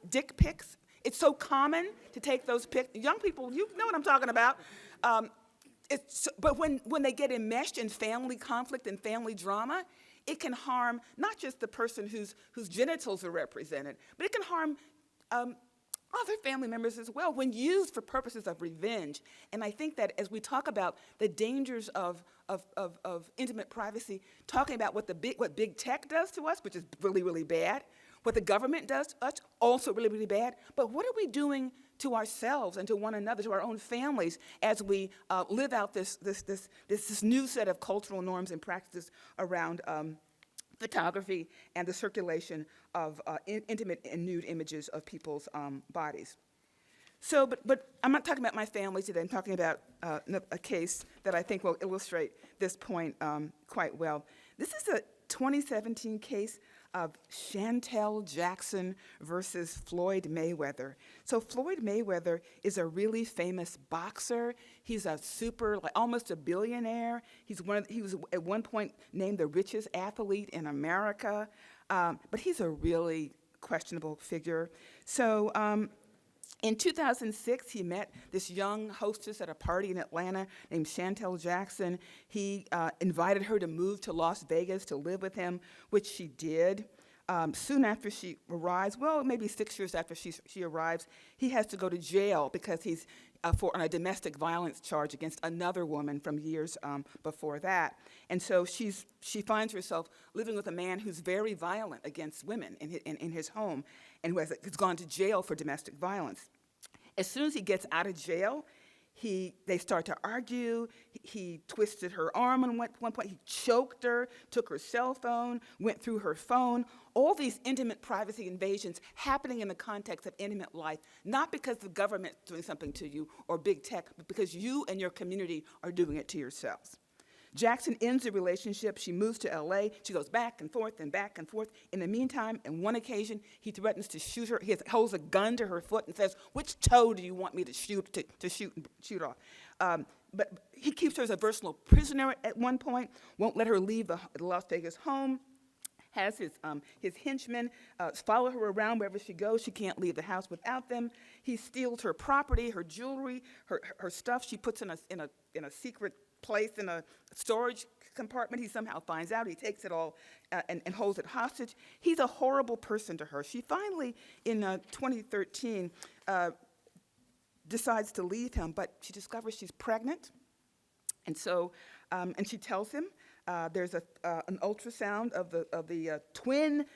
[SPEAKER 4] Dick pics. It's so common to take those pics. Young people, you know what I'm talking about. But when they get enmeshed in family conflict and family drama, it can harm not just the person whose genitals are represented, but it can harm other family members as well when used for purposes of revenge. And I think that as we talk about the dangers of intimate privacy, talking about what big tech does to us, which is really, really bad, what the government does to us, also really, really bad, but what are we doing to ourselves and to one another, to our own families, as we live out this new set of cultural norms and practices around photography and the circulation of intimate and nude images of people's bodies. So, but I'm not talking about my family today. I'm talking about a case that I think will illustrate this point quite well. This is a 2017 case of Chantel Jackson versus Floyd Mayweather. So Floyd Mayweather is a really famous boxer. He's a almost a billionaire. He was at one point named the richest athlete in America, but he's a really questionable figure. So in 2006, he met this young hostess at a party in Atlanta named Chantel Jackson. He invited her to move to Las Vegas to live with him, which she did. Soon after she arrives, well, maybe 6 years after she arrives, he has to go to jail because he's on a domestic violence charge against another woman from years before that. And so she finds herself living with a man who's very violent against women in his home, and who has gone to jail for domestic violence. As soon as he gets out of jail, they start to argue. He twisted her arm at one point. He choked her, took her cell phone, went through her phone. All these intimate privacy invasions happening in the context of intimate life, not because the government's doing something to you or big tech, but because you and your community are doing it to yourselves. Jackson ends the relationship. She moves to LA. She goes back and forth and back and forth. In the meantime, on one occasion, he threatens to shoot her. He holds a gun to her foot and says, "Which toe do you want me to shoot off?" But he keeps her as a versatile prisoner at one point, won't let her leave the Las Vegas home, has his henchmen follow her around wherever she goes. She can't leave the house without them. He steals her property, her jewelry, her stuff. She puts in a secret place in a storage compartment. He somehow finds out. He takes it all and holds it hostage. He's a horrible person to her. She finally, in 2013, decides to leave him, but she discovers she's pregnant. And so, and she tells him there's an ultrasound of the twin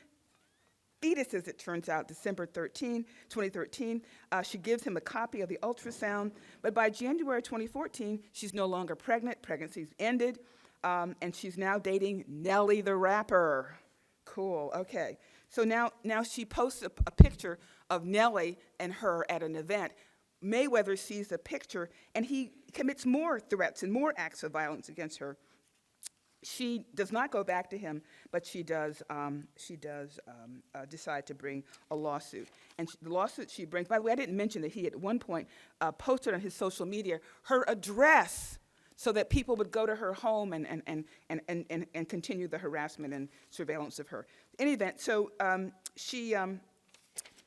[SPEAKER 4] fetuses, it turns out, December 2013. She gives him a copy of the ultrasound, but by January 2014, she's no longer pregnant. Pregnancy's ended, and she's now dating Nelly the rapper. Cool, okay. So now she posts a picture of Nelly and her at an event. Mayweather sees the picture, and he commits more threats and more acts of violence against her. She does not go back to him, but she does decide to bring a lawsuit. And the lawsuit she brings, by the way, I didn't mention that he at one point posted on his social media her address so that people would go to her home and continue the harassment and surveillance of her. In any event, so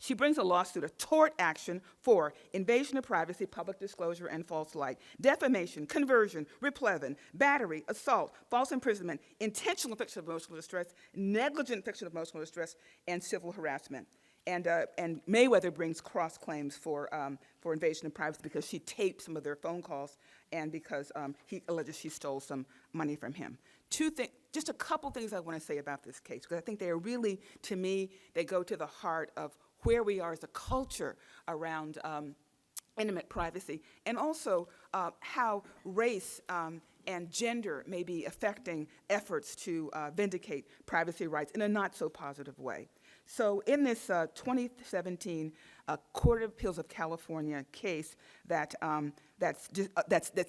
[SPEAKER 4] she brings a lawsuit, a tort action for invasion of privacy, public disclosure, and false light, defamation, conversion, replevin, battery, assault, false imprisonment, intentional infliction of emotional distress, negligent infliction of emotional distress, and civil harassment. And Mayweather brings cross claims for invasion of privacy because she taped some of their phone calls and because he alleges she stole some money from him. Just a couple things I want to say about this case, because I think they are really, to me, they go to the heart of where we are as a culture around intimate privacy, and also how race and gender may be affecting efforts to vindicate privacy rights in a not so positive way. So in this 2017 Court of Appeals of California case that's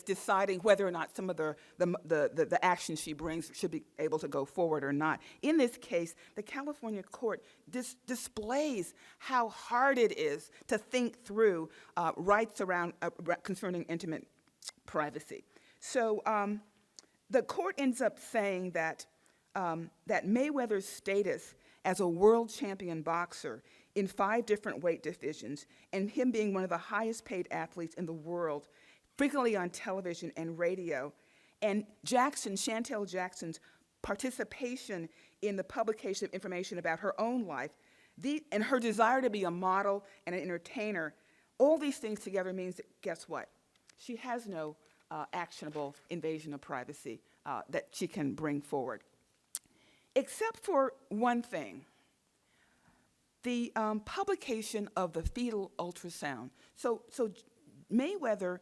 [SPEAKER 4] deciding whether or not some of the actions she brings should be able to go forward or not. In this case, the California court displays how hard it is to think through rights around concerning intimate privacy. So the court ends up saying that Mayweather's status as a world champion boxer in 5 different weight divisions, and him being one of the highest paid athletes in the world, frequently on television and radio, and Chantel Jackson's participation in the publication of information about her own life, and her desire to be a model and an entertainer, all these things together means that, guess what? She has no actionable invasion of privacy that she can bring forward. Except for one thing, the publication of the fetal ultrasound. So Mayweather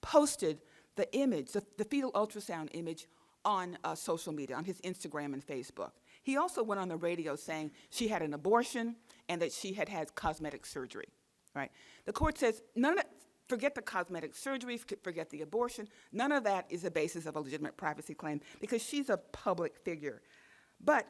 [SPEAKER 4] posted the image, the fetal ultrasound image, on social media, on his Instagram and Facebook. He also went on the radio saying she had an abortion and that she had had cosmetic surgery, right? The court says, forget the cosmetic surgery, forget the abortion. None of that is the basis of a legitimate privacy claim because she's a public figure. But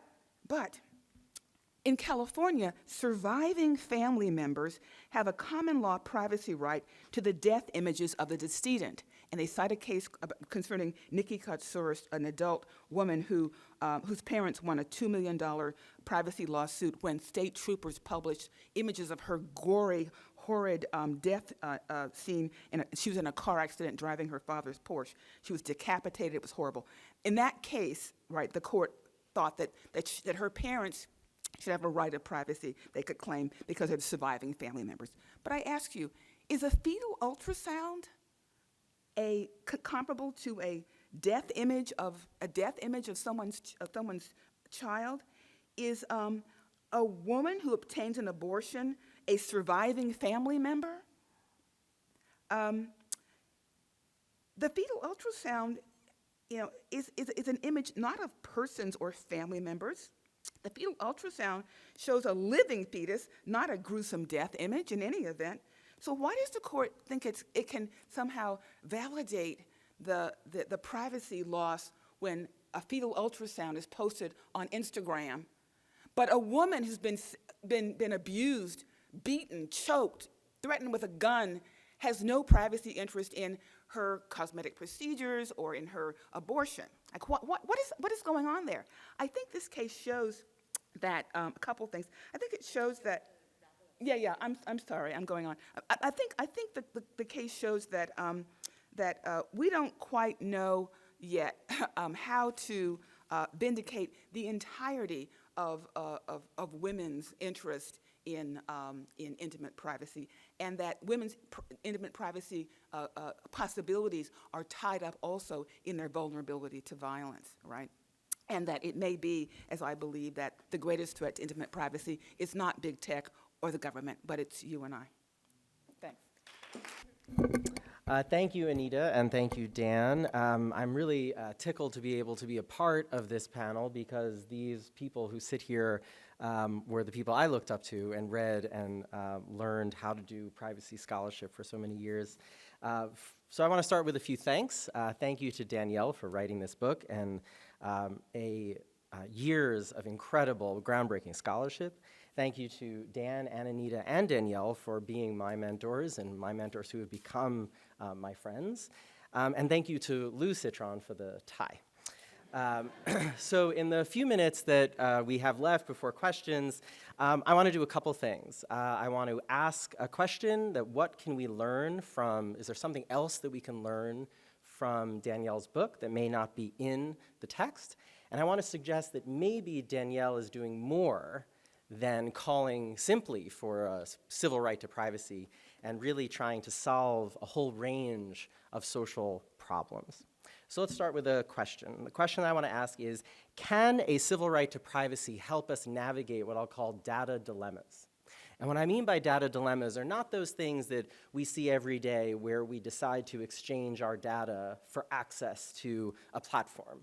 [SPEAKER 4] in California, surviving family members have a common law privacy right to the death images of the decedent. And they cite a case concerning Nikki Katsouris, an adult woman whose parents won a $2 million privacy lawsuit when state troopers published images of her gory, horrid death scene. She was in a car accident driving her father's Porsche. She was decapitated. It was horrible. In that case, right, the court thought that her parents should have a right of privacy they could claim because they're surviving family members. But I ask you, is a fetal ultrasound comparable to a death image of someone's child? Is a woman who obtains an abortion a surviving family member? The fetal ultrasound, is an image not of persons or family members. The fetal ultrasound shows a living fetus, not a gruesome death image in any event. So why does the court think it can somehow validate the privacy loss when a fetal ultrasound is posted on Instagram, but a woman who's been abused, beaten, choked, threatened with a gun has no privacy interest in her cosmetic procedures or in her abortion. Like, what is going on there? I think this case shows that a couple things. I think it shows that. Yeah. I'm sorry. I'm going on. I think that the case shows that we don't quite know yet how to vindicate the entirety of women's interest in intimate privacy, and that women's intimate privacy possibilities are tied up also in their vulnerability to violence, right? And that it may be, as I believe, that the greatest threat to intimate privacy is not big tech or the government, but it's you and I. Thanks.
[SPEAKER 5] Thank you, Anita, and thank you, Dan. I'm really tickled to be able to be a part of this panel because these people who sit here were the people I looked up to and read and learned how to do privacy scholarship for so many years. So I want to start with a few thanks. Thank you to Danielle for writing this book and years of incredible, groundbreaking scholarship. Thank you to Dan and Anita and Danielle for being my mentors and my mentors who have become my friends. And thank you to Lou Citron for the tie. So in the few minutes that we have left before questions, I want to do a couple things. I want to ask a question that what can we learn from, is there something else that we can learn from Danielle's book that may not be in the text? And I want to suggest that maybe Danielle is doing more than calling simply for a civil right to privacy and really trying to solve a whole range of social problems. So let's start with a question. The question I want to ask is, can a civil right to privacy help us navigate what I'll call data dilemmas? And what I mean by data dilemmas are not those things that we see every day where we decide to exchange our data for access to a platform.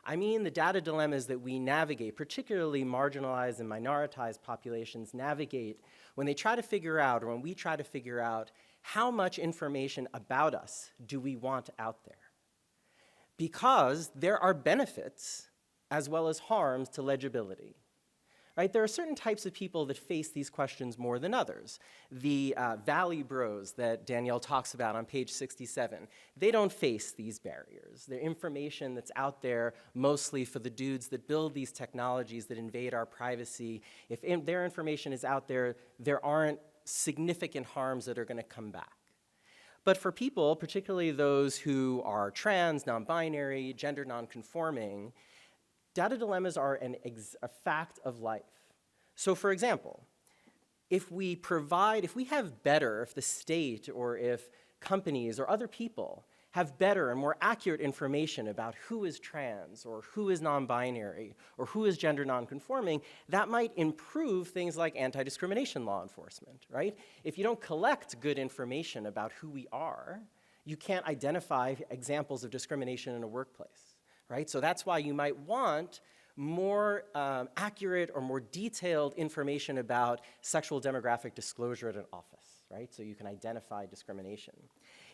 [SPEAKER 5] I mean the data dilemmas that we navigate, particularly marginalized and minoritized populations navigate when they try to figure out, or when we try to figure out, how much information about us do we want out there? Because there are benefits as well as harms to legibility. Right? There are certain types of people that face these questions more than others. The Valley Bros that Danielle talks about on page 67, they don't face these barriers. Their information that's out there mostly for the dudes that build these technologies that invade our privacy. If their information is out there, there aren't significant harms that are going to come back. But for people, particularly those who are trans, non-binary, gender non-conforming, data dilemmas are a fact of life. So for example, if the state or if companies or other people have better and more accurate information about who is trans or who is non-binary or who is gender non-conforming, that might improve things like anti-discrimination law enforcement, right? If you don't collect good information about who we are, you can't identify examples of discrimination in a workplace. Right? So that's why you might want more accurate or more detailed information about sexual demographic disclosure at an office, right? So you can identify discrimination.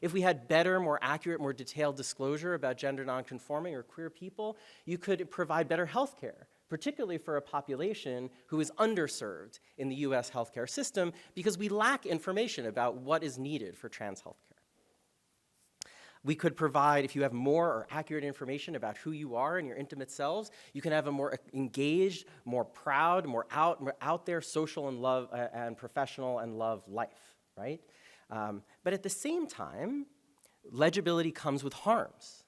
[SPEAKER 5] If we had better, more accurate, more detailed disclosure about gender nonconforming or queer people, you could provide better health care, particularly for a population who is underserved in the US healthcare system because we lack information about what is needed for trans healthcare. We could provide, if you have more or accurate information about who you are and your intimate selves, you can have a more engaged, more proud, more out there social and love and professional and love life, right? But at the same time, legibility comes with harms,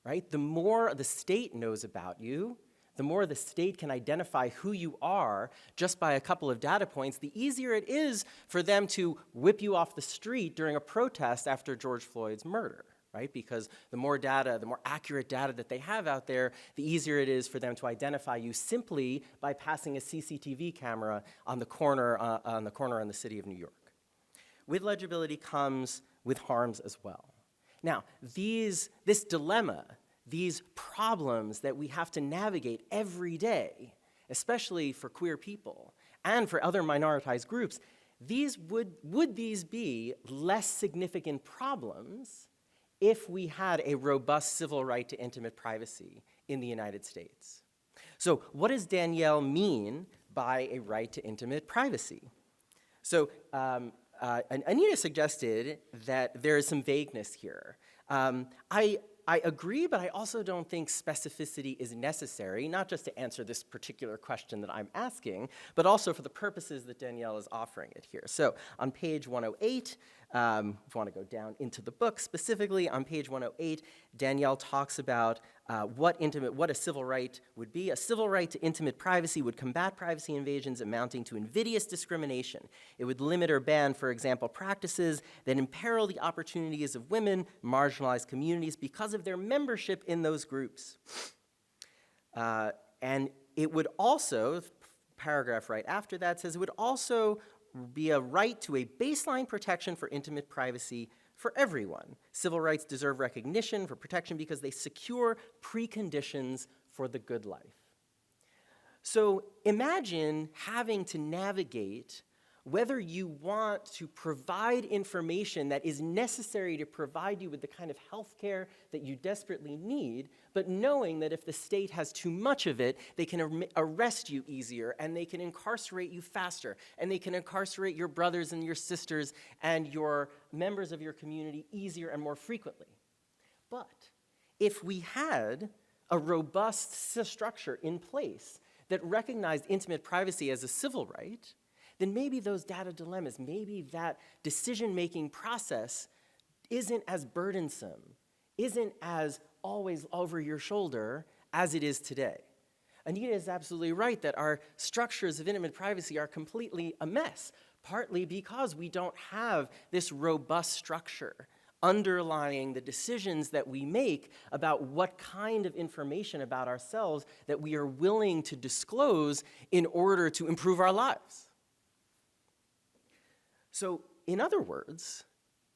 [SPEAKER 5] right? The more the state knows about you, the more the state can identify who you are just by a couple of data points, the easier it is for them to whip you off the street during a protest after George Floyd's murder. Right? Because the more data, the more accurate data that they have out there, the easier it is for them to identify you simply by passing a CCTV camera on the corner in the city of New York. With legibility comes with harms as well. Now, this dilemma, these problems that we have to navigate every day, especially for queer people and for other minoritized groups, would these be less significant problems if we had a robust civil right to intimate privacy in the United States. So what does Danielle mean by a right to intimate privacy? So Anita suggested that there is some vagueness here. I agree, but I also don't think specificity is necessary, not just to answer this particular question that I'm asking, but also for the purposes that Danielle is offering it here. So on page 108, if you want to go down into the book, specifically on page 108, Danielle talks about what a civil right would be. A civil right to intimate privacy would combat privacy invasions amounting to invidious discrimination. It would limit or ban, for example, practices that imperil the opportunities of women, marginalized communities because of their membership in those groups. And it would also, paragraph right after that says, it would also be a right to a baseline protection for intimate privacy for everyone. Civil rights deserve recognition for protection because they secure preconditions for the good life. So imagine having to navigate whether you want to provide information that is necessary to provide you with the kind of health care that you desperately need, but knowing that if the state has too much of it, they can arrest you easier, and they can incarcerate you faster, and they can incarcerate your brothers and your sisters and your members of your community easier and more frequently. But if we had a robust structure in place that recognized intimate privacy as a civil right, then maybe those data dilemmas, maybe that decision-making process isn't as burdensome, isn't as always over your shoulder as it is today. Anita is absolutely right that our structures of intimate privacy are completely a mess, partly because we don't have this robust structure underlying the decisions that we make about what kind of information about ourselves that we are willing to disclose in order to improve our lives. So, in other words,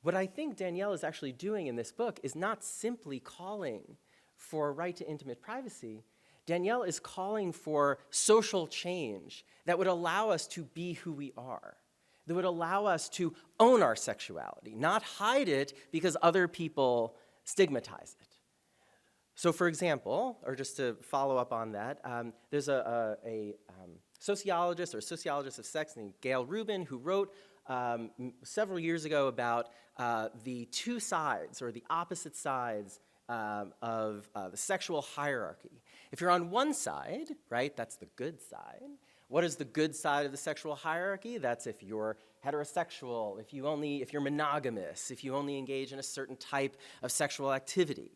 [SPEAKER 5] what I think Danielle is actually doing in this book is not simply calling for a right to intimate privacy. Danielle is calling for social change that would allow us to be who we are, that would allow us to own our sexuality, not hide it because other people stigmatize it. So, for example, or just to follow up on that, there's a sociologist of sex named Gail Rubin who wrote several years ago about the two sides or the opposite sides of the sexual hierarchy. If you're on one side, right, that's the good side. What is the good side of the sexual hierarchy? That's if you're heterosexual, if you're monogamous, if you only engage in a certain type of sexual activity.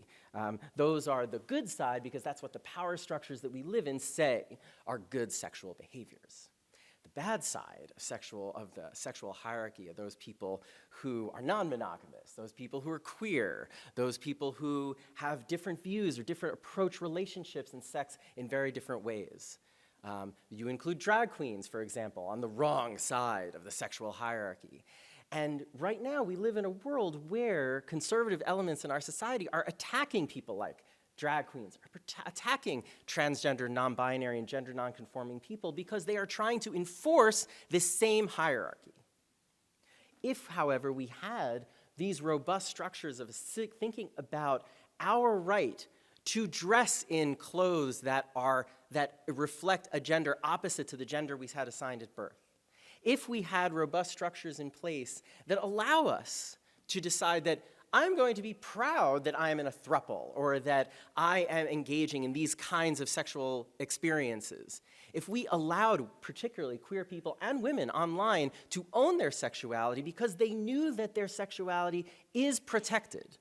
[SPEAKER 5] Those are the good side because that's what the power structures that we live in say are good sexual behaviors. The bad side of the sexual hierarchy are those people who are non-monogamous, those people who are queer, those people who have different views or different approach relationships and sex in very different ways. You include drag queens, for example, on the wrong side of the sexual hierarchy. And right now we live in a world where conservative elements in our society are attacking people like drag queens, are attacking transgender, non-binary, and gender non-conforming people because they are trying to enforce this same hierarchy. If, however, we had these robust structures of thinking about our right to dress in clothes that reflect a gender opposite to the gender we had assigned at birth, if we had robust structures in place that allow us to decide that I'm going to be proud that I am in a throuple or that I am engaging in these kinds of sexual experiences. If we allowed particularly queer people and women online to own their sexuality because they knew that their sexuality is protected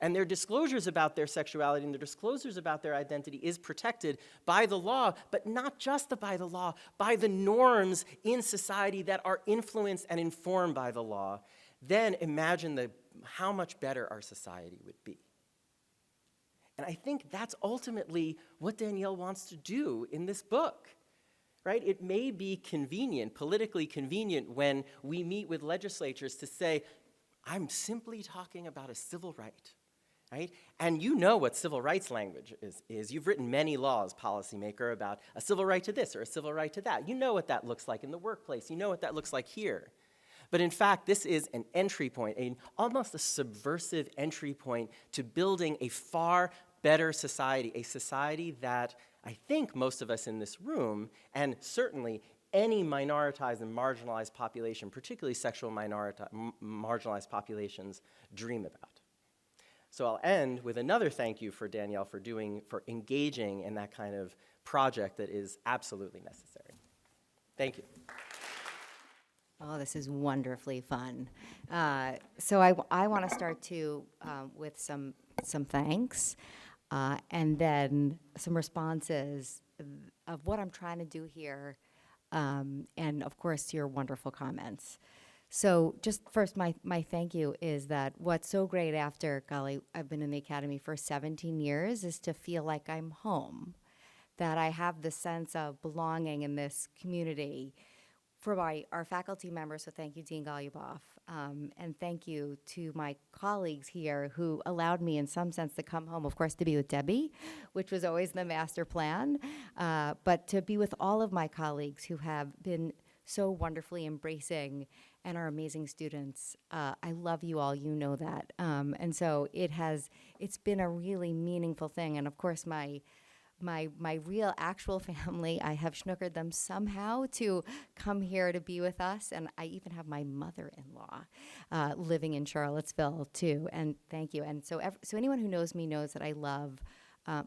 [SPEAKER 5] and their disclosures about their sexuality and their disclosures about their identity is protected by the law, but not just by the law, by the norms in society that are influenced and informed by the law, then imagine how much better our society would be. And I think that's ultimately what Danielle wants to do in this book, right? It may be convenient, politically convenient, when we meet with legislatures to say, I'm simply talking about a civil right, right? And you know what civil rights language is. You've written many laws, policymaker, about a civil right to this or a civil right to that. You know what that looks like in the workplace. You know what that looks like here. But in fact, this is an entry point, almost a subversive entry point to building a far better society, a society that I think most of us in this room, and certainly any minoritized and marginalized population, particularly sexual marginalized populations, dream about. So I'll end with another thank you for Danielle for engaging in that kind of project that is absolutely necessary. Thank you.
[SPEAKER 6] Oh, this is wonderfully fun. So I want to start too with some thanks and then some responses of what I'm trying to do here, and of course your wonderful comments. So just first, my thank you is that what's so great after, golly, I've been in the academy for 17 years is to feel like I'm home, that I have the sense of belonging in this community for our faculty members. So thank you, Dean Goluboff, and thank you to my colleagues here who allowed me in some sense to come home, of course, to be with Debbie, which was always the master plan, but to be with all of my colleagues who have been so wonderfully embracing and are amazing students. I love you all, you know that. And so it's been a really meaningful thing. And of course, my real actual family, I have snookered them somehow to come here to be with us. And I even have my mother-in-law living in Charlottesville too. And thank you. And so anyone who knows me knows that I love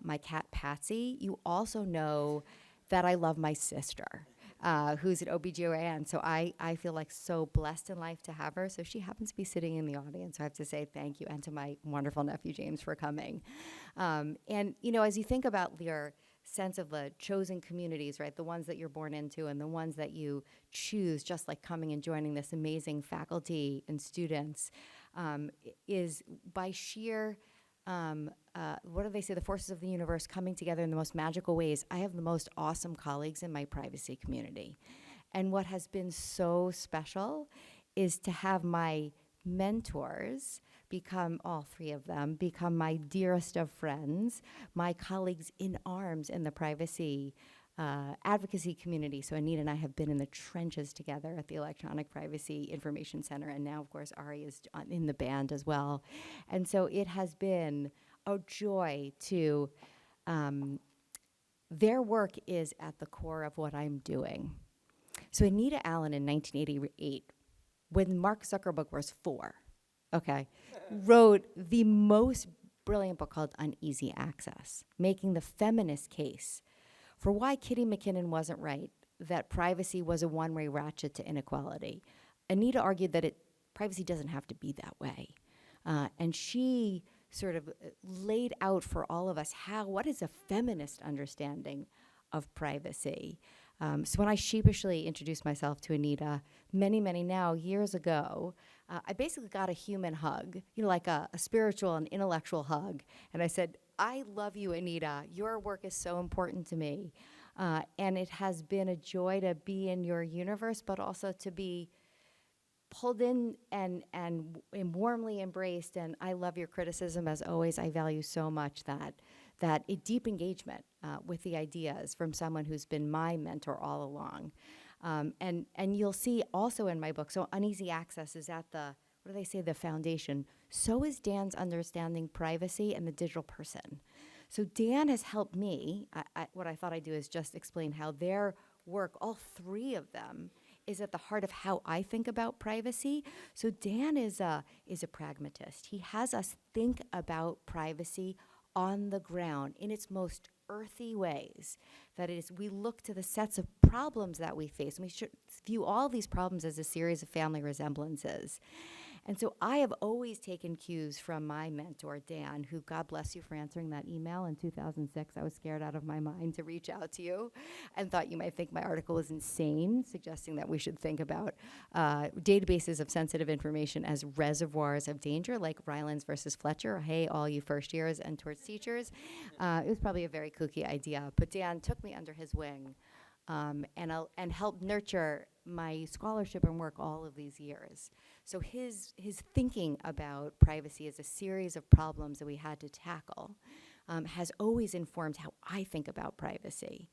[SPEAKER 6] my cat Patsy. You also know that I love my sister, who's at OBGYN. So I feel like so blessed in life to have her. So she happens to be sitting in the audience. So I have to say thank you, and to my wonderful nephew, James, for coming. And, as you think about your sense of the chosen communities, right, the ones that you're born into and the ones that you choose, just like coming and joining this amazing faculty and students, is by sheer what do they say, the forces of the universe coming together in the most magical ways. I have the most awesome colleagues in my privacy community. And what has been so special is to have my mentors become, all three of them, become my dearest of friends, my colleagues in arms in the privacy advocacy community. So Anita and I have been in the trenches together at the Electronic Privacy Information Center, and now, of course, Ari is in the band as well. And so it has been a joy to, their work is at the core of what I'm doing. So Anita Allen in 1988, when Mark Zuckerberg was 4, wrote the most brilliant book called Uneasy Access, making the feminist case for why Kitty McKinnon wasn't right, that privacy was a one-way ratchet to inequality. Anita argued that privacy doesn't have to be that way. And she sort of laid out for all of us what is a feminist understanding of privacy. So when I sheepishly introduced myself to Anita, many years ago, I basically got a human hug, like a spiritual and intellectual hug. And I said, I love you, Anita. Your work is so important to me. And it has been a joy to be in your universe, but also to be pulled in and warmly embraced. And I love your criticism, as always. I value so much that a deep engagement with the ideas from someone who's been my mentor all along. And you'll see also in my book, so Uneasy Access is at the foundation. So is Dan's understanding privacy and the digital person. So Dan has helped me. What I thought I'd do is just explain how their work, all three of them, is at the heart of how I think about privacy. So Dan is a pragmatist. He has us think about privacy on the ground in its most earthy ways. That is, we look to the sets of problems that we face, and we should view all these problems as a series of family resemblances. And so I have always taken cues from my mentor, Dan, who, God bless you for answering that email in 2006. I was scared out of my mind to reach out to you and thought you might think my article was insane, suggesting that we should think about databases of sensitive information as reservoirs of danger, like Rylands versus Fletcher. Hey, all you first years and towards teachers. It was probably a very kooky idea, but Dan took me under his wing and helped nurture my scholarship and work all of these years. So his thinking about privacy as a series of problems that we had to tackle has always informed how I think about privacy.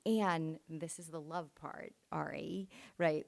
[SPEAKER 6] And this is the love part, Ari, right?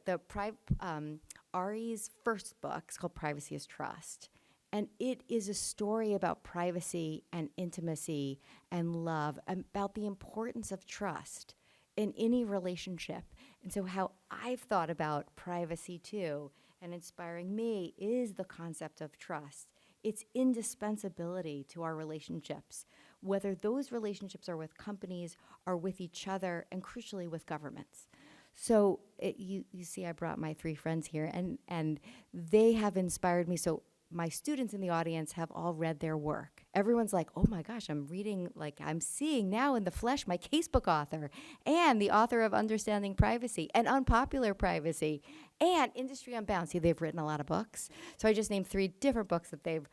[SPEAKER 6] Ari's first book is called Privacy is Trust. And it is a story about privacy and intimacy and love, about the importance of trust in any relationship. And so how I've thought about privacy too, and inspiring me, is the concept of trust. Its indispensability to our relationships, whether those relationships are with companies or with each other, and crucially with governments. So you see, I brought my 3 friends here, and they have inspired me. So my students in the audience have all read their work. Everyone's like, oh my gosh, I'm reading, like I'm seeing now in the flesh my casebook author and the author of Understanding Privacy and Unpopular Privacy and Industry Unbound. See, they've written a lot of books. So I just named 3 different books that they've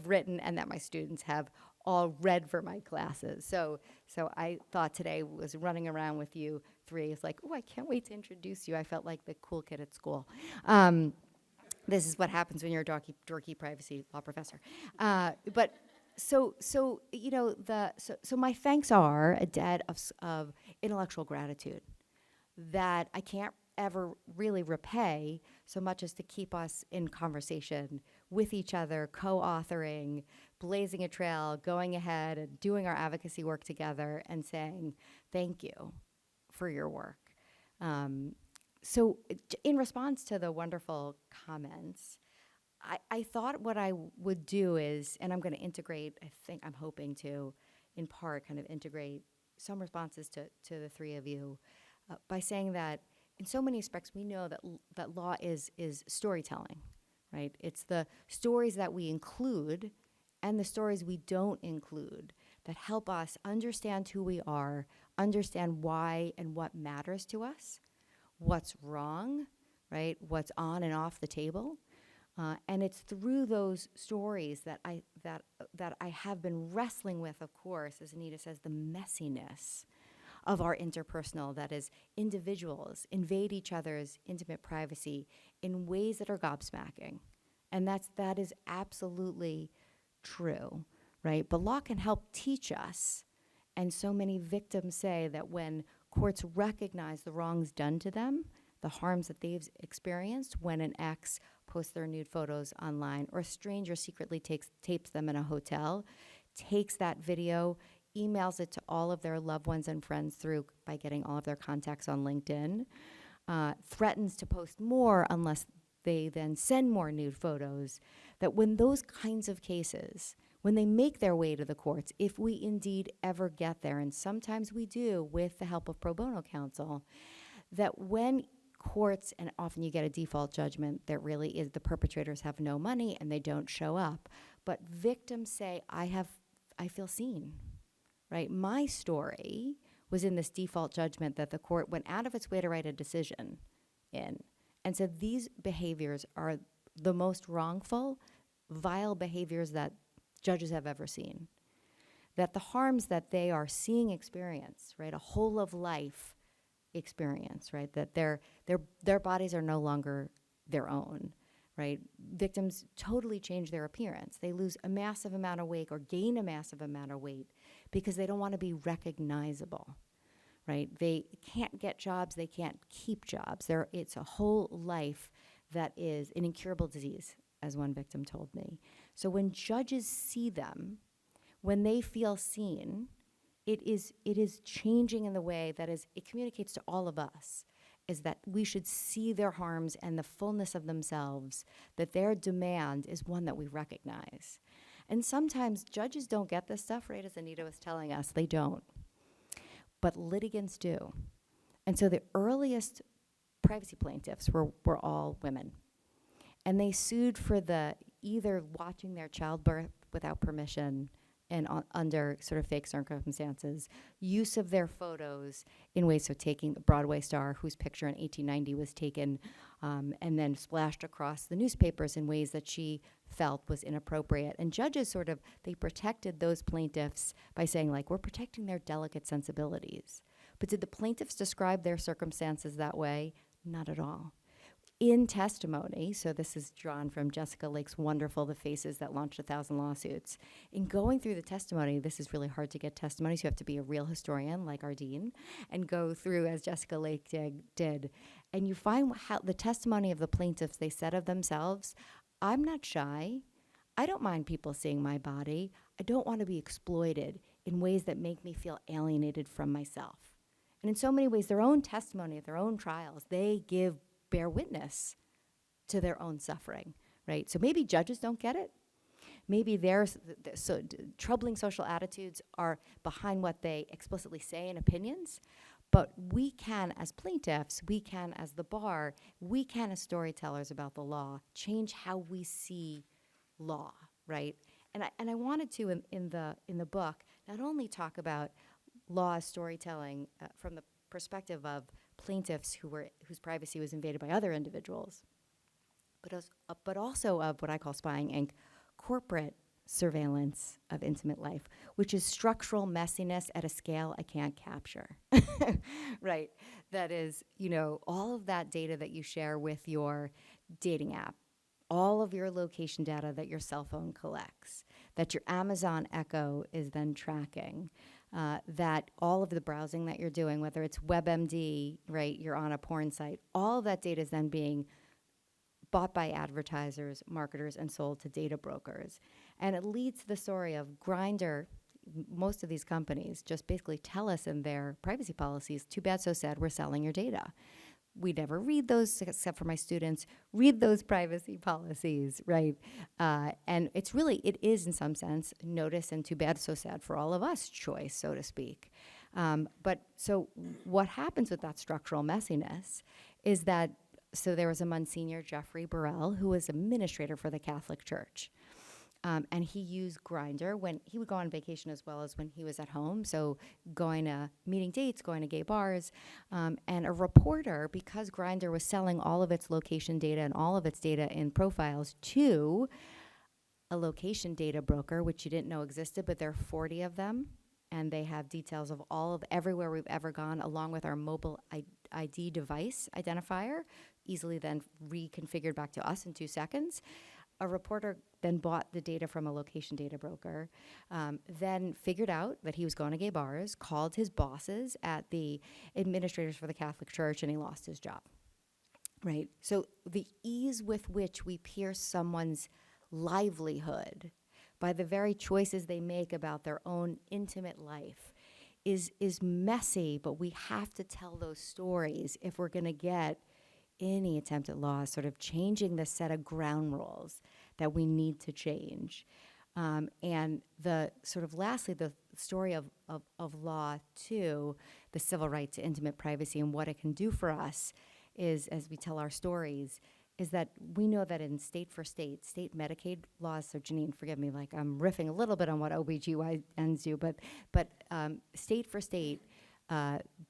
[SPEAKER 6] written and that my students have all read for my classes. So I thought today was running around with you 3. It's like, oh, I can't wait to introduce you. I felt like the cool kid at school. This is what happens when you're a dorky privacy law professor. But so you know, so my thanks are a debt of intellectual gratitude that I can't ever really repay, so much as to keep us in conversation with each other, co-authoring, blazing a trail, going ahead and doing our advocacy work together and saying thank you for your work. So in response to the wonderful comments, I thought what I would do is, and I'm going to integrate, I'm hoping to, in part, kind of integrate some responses to the 3 of you by saying that in so many aspects we know that law is storytelling, right? It's the stories that we include and the stories we don't include that help us understand who we are, understand why and what matters to us, what's wrong, right? What's on and off the table. And it's through those stories that I have been wrestling with, of course, as Anita says, the messiness of our interpersonal, that is, individuals invade each other's intimate privacy in ways that are gobsmacking. And that is absolutely true, right? But law can help teach us. And so many victims say that when courts recognize the wrongs done to them, the harms that they've experienced when an ex posts their nude photos online, or a stranger secretly tapes them in a hotel, takes that video, emails it to all of their loved ones and friends by getting all of their contacts on LinkedIn, threatens to post more unless they then send more nude photos, that when those kinds of cases, when they make their way to the courts, if we indeed ever get there, and sometimes we do with the help of pro bono counsel, that when courts, and often you get a default judgment that really is the perpetrators have no money and they don't show up, but victims say, I feel seen, right? My story was in this default judgment that the court went out of its way to write a decision in. And so these behaviors are the most wrongful, vile behaviors that judges have ever seen. That the harms that they are seeing experience, right, a whole of life experience, right, that their bodies are no longer their own, right? Victims totally change their appearance. They lose a massive amount of weight or gain a massive amount of weight because they don't want to be recognizable, right? They can't get jobs, they can't keep jobs. It's a whole life that is an incurable disease, as one victim told me. So when judges see them, when they feel seen, it is changing in the way that it communicates to all of us, is that we should see their harms and the fullness of themselves, that their demand is one that we recognize. And sometimes judges don't get this stuff, right, as Anita was telling us, they don't. But litigants do. And so the earliest privacy plaintiffs were all women. And they sued for either watching their childbirth without permission and under sort of fake circumstances, use of their photos in ways of taking the Broadway star whose picture in 1890 was taken and then splashed across the newspapers in ways that she felt was inappropriate. And judges they protected those plaintiffs by saying, like, we're protecting their delicate sensibilities. But did the plaintiffs describe their circumstances that way? Not at all. in testimony, so this is drawn from Jessica Lake's wonderful The Faces That Launched 1,000 Lawsuits. In going through the testimony, this is really hard to get testimonies. You have to be a real historian like our dean and go through, as Jessica Lake did. And you find how the testimony of the plaintiffs, they said of themselves, I'm not shy. I don't mind people seeing my body. I don't want to be exploited in ways that make me feel alienated from myself. And in so many ways, their own testimony at their own trials, they bear witness to their own suffering, right? So maybe judges don't get it. Maybe their troubling social attitudes are behind what they explicitly say in opinions. But we can, as plaintiffs, we can, as the bar, we can, as storytellers about the law, change how we see law, right? And I wanted to, in the book, not only talk about law as storytelling from the perspective of plaintiffs whose privacy was invaded by other individuals, but also of what I call Spying Inc., corporate surveillance of intimate life, which is structural messiness at a scale I can't capture, right? That is, all of that data that you share with your dating app, all of your location data that your cell phone collects, that your Amazon Echo is then tracking, that all of the browsing that you're doing, whether it's WebMD, right, you're on a porn site, all of that data is then being bought by advertisers, marketers, and sold to data brokers. And it leads to the story of Grindr. Most of these companies just basically tell us in their privacy policies, too bad, so sad, we're selling your data. We never read those, except for my students, read those privacy policies, right? And it is in some sense, notice and too bad, so sad for all of us choice, so to speak. But so what happens with that structural messiness is that, so there was a Monsignor, Jeffrey Burrell, who was administrator for the Catholic Church. And he used Grindr when he would go on vacation as well as when he was at home. So going to meeting dates, going to gay bars. And a reporter, because Grindr was selling all of its location data and all of its data in profiles to a location data broker, which you didn't know existed, but there are 40 of them. And they have details of everywhere we've ever gone, along with our mobile ID device identifier, easily then reconfigured back to us in 2 seconds. A reporter then bought the data from a location data broker, then figured out that he was going to gay bars, called his bosses at the administrators for the Catholic Church, and he lost his job, right? So the ease with which we pierce someone's livelihood by the very choices they make about their own intimate life is messy, but we have to tell those stories if we're going to get any attempt at law sort of changing the set of ground rules that we need to change. And the sort of lastly, the story of law too, the civil right to intimate privacy and what it can do for us is, as we tell our stories, is that we know that in state Medicaid laws, so Janine, forgive me, like I'm riffing a little bit on what OBGYNs do, but state for state,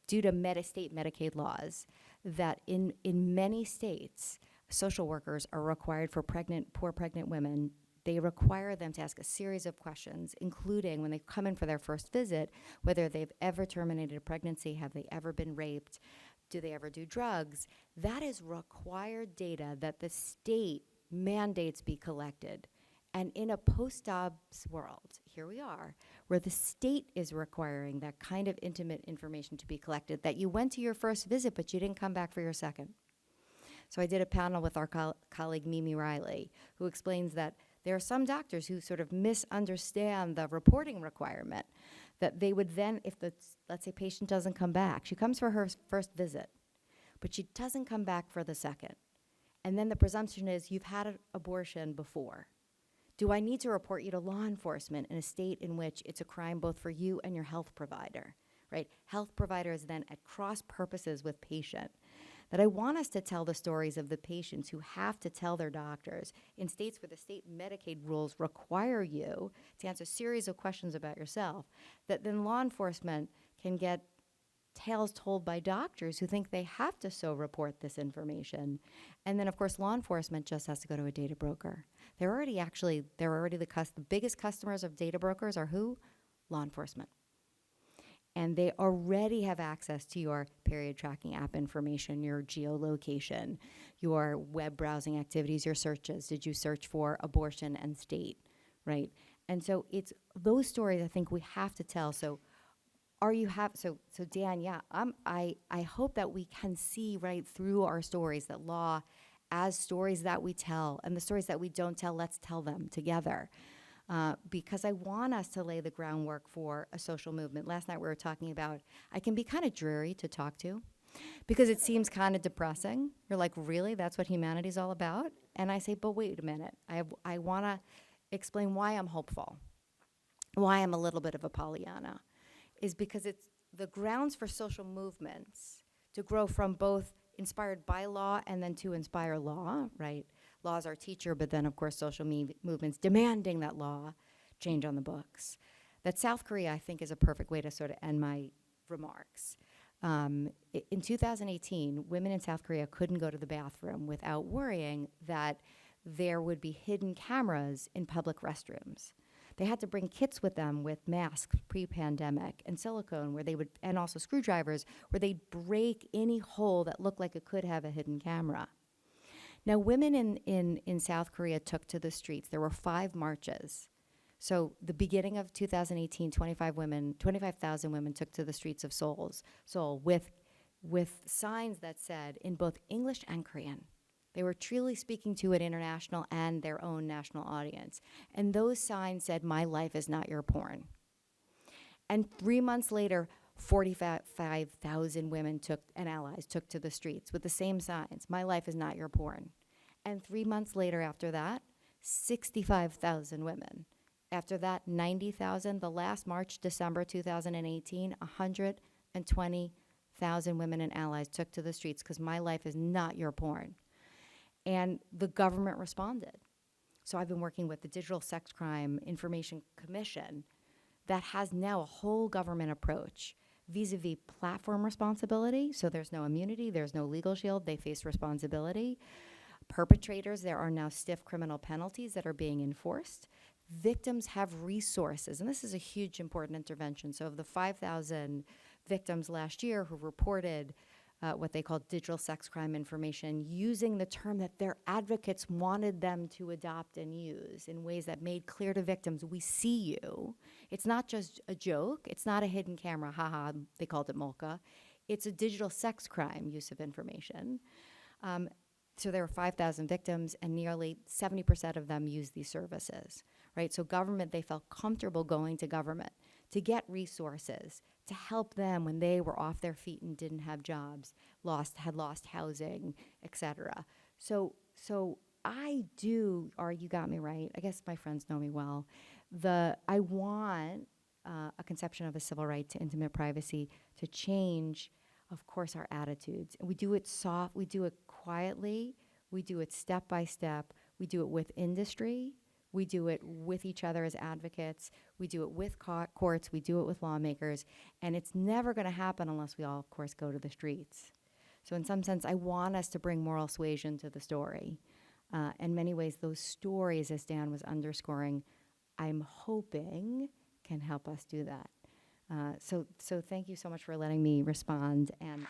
[SPEAKER 6] due to state Medicaid laws, that in many states, social workers are required for poor pregnant women. They require them to ask a series of questions, including when they come in for their first visit, whether they've ever terminated a pregnancy, have they ever been raped, do they ever do drugs? That is required data that the state mandates be collected. And in a post-Dobbs world, here we are, where the state is requiring that kind of intimate information to be collected, that you went to your first visit, but you didn't come back for your second. So I did a panel with our colleague Mimi Riley, who explains that there are some doctors who sort of misunderstand the reporting requirement, that they would then, if let's say patient doesn't come back, she comes for her first visit, but she doesn't come back for the second. And then the presumption is you've had an abortion before. Do I need to report you to law enforcement in a state in which it's a crime both for you and your health provider, right? Health provider is then at cross purposes with patient. That I want us to tell the stories of the patients who have to tell their doctors in states where the state Medicaid rules require you to answer a series of questions about yourself, that then law enforcement can get tales told by doctors who think they have to so report this information. And then, of course, law enforcement just has to go to a data broker. They're already the biggest customers of data brokers are who? Law enforcement. and they already have access to your period tracking app information, your geolocation, your web browsing activities, your searches. Did you search for abortion and state, right? And so it's those stories I think we have to tell. So Dan, yeah, I hope that we can see right through our stories that law as stories that we tell, and the stories that we don't tell, let's tell them together. Because I want us to lay the groundwork for a social movement. Last night we were talking about, I can be kind of dreary to talk to because it seems kind of depressing. You're like, really? That's what humanity's all about? And I say, but wait a minute. I want to explain why I'm hopeful, why I'm a little bit of a Pollyanna, is because it's the grounds for social movements to grow from both inspired by law and then to inspire law, right? Law is our teacher, but then, of course, social movements demanding that law change on the books. That South Korea, I think, is a perfect way to sort of end my remarks. In 2018, women in South Korea couldn't go to the bathroom without worrying that there would be hidden cameras in public restrooms. They had to bring kits with them with masks pre-pandemic and silicone and also screwdrivers where they'd break any hole that looked like it could have a hidden camera. Now, women in South Korea took to the streets. There were 5 marches. So the beginning of 2018, 25,000 women took to the streets of Seoul with signs that said in both English and Korean. They were truly speaking to an international and their own national audience. And those signs said, "My life is not your porn." And 3 months later, 45,000 women and allies took to the streets with the same signs, "My life is not your porn." And 3 months later after that, 65,000 women. After that, 90,000. The last March, December 2018, 120,000 women and allies took to the streets because "My life is not your porn." And the government responded. So I've been working with the Digital Sex Crime Information Commission that has now a whole government approach vis-a-vis platform responsibility. So there's no immunity, there's no legal shield, they face responsibility. Perpetrators, there are now stiff criminal penalties that are being enforced. Victims have resources, and this is a huge important intervention. So of the 5,000 victims last year who reported what they call digital sex crime information, using the term that their advocates wanted them to adopt and use in ways that made clear to victims, we see you. It's not just a joke. It's not a hidden camera, haha, they called it Molka. It's a digital sex crime use of information. So there were 5,000 victims, and nearly 70% of them used these services, right? So government, they felt comfortable going to government to get resources, to help them when they were off their feet and didn't have jobs, had lost housing, et cetera. So I do, Ari, you got me right. I guess my friends know me well. I want a conception of a civil right to intimate privacy to change, of course, our attitudes. And we do it soft, we do it quietly, we do it step by step, we do it with industry, we do it with each other as advocates, we do it with courts, we do it with lawmakers, and it's never going to happen unless we all, of course, go to the streets. So in some sense, I want us to bring moral suasion to the story. In many ways, those stories, as Dan was underscoring, I'm hoping can help us do that. So thank you so much for letting me respond. And